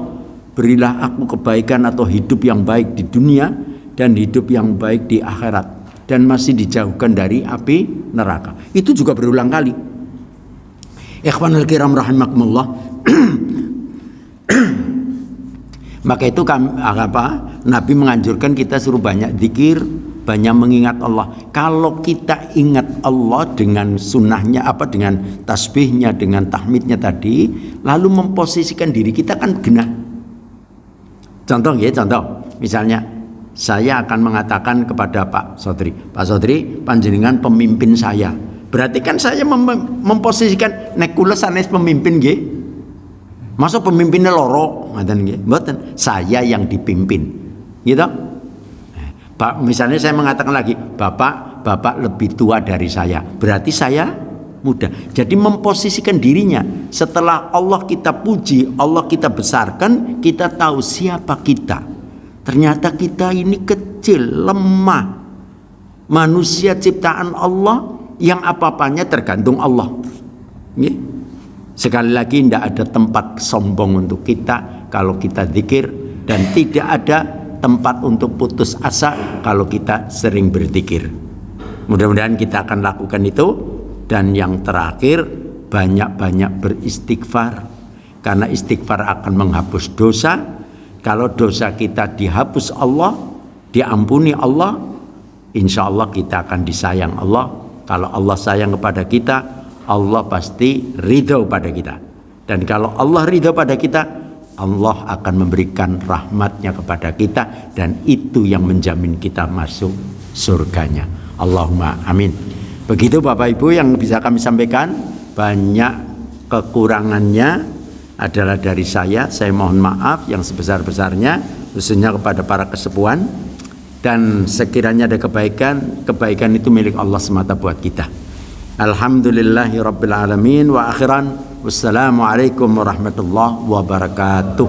berilah aku kebaikan atau hidup yang baik di dunia dan hidup yang baik di akhirat dan masih dijauhkan dari api neraka. Itu juga berulang kali. Ikhwanul kiram rahimakumullah. Maka itu Nabi menganjurkan kita suruh banyak zikir, banyak mengingat Allah. Kalau kita ingat Allah dengan sunnahnya dengan tasbihnya, dengan tahmidnya tadi, lalu memposisikan diri kita kan genah. Contoh misalnya saya akan mengatakan kepada Pak Sodri, panjenengan pemimpin saya. Berarti kan saya memposisikan nek kula sanes pemimpin nggih. Masa pemimpinnya loro ngoten nggih? Mboten, saya yang dipimpin. Gitu. Pak, misalnya saya mengatakan lagi, Bapak lebih tua dari saya. Berarti saya muda. Jadi memposisikan dirinya. Setelah Allah kita puji, Allah kita besarkan, kita tahu siapa kita. Ternyata kita ini kecil, lemah. Manusia ciptaan Allah yang apa-apanya tergantung Allah. Sekali lagi, tidak ada tempat sombong untuk kita kalau kita zikir, dan tidak ada tempat untuk putus asa kalau kita sering berzikir. Mudah-mudahan kita akan lakukan itu. Dan yang terakhir, banyak-banyak beristighfar, karena istighfar akan menghapus dosa. Kalau dosa kita dihapus Allah, diampuni Allah, insya Allah kita akan disayang Allah. Kalau Allah sayang kepada kita, Allah pasti ridho pada kita. Dan kalau Allah ridho pada kita, Allah akan memberikan rahmatnya kepada kita, dan itu yang menjamin kita masuk surganya. Allahumma amin. Begitu Bapak Ibu yang bisa kami sampaikan. Banyak kekurangannya adalah dari saya mohon maaf yang sebesar-besarnya, khususnya kepada para kesepuhan. Dan sekiranya ada kebaikan, kebaikan itu milik Allah semata buat kita. Alhamdulillahirabbil alamin wa akhiran wassalamualaikum warahmatullahi wabarakatuh.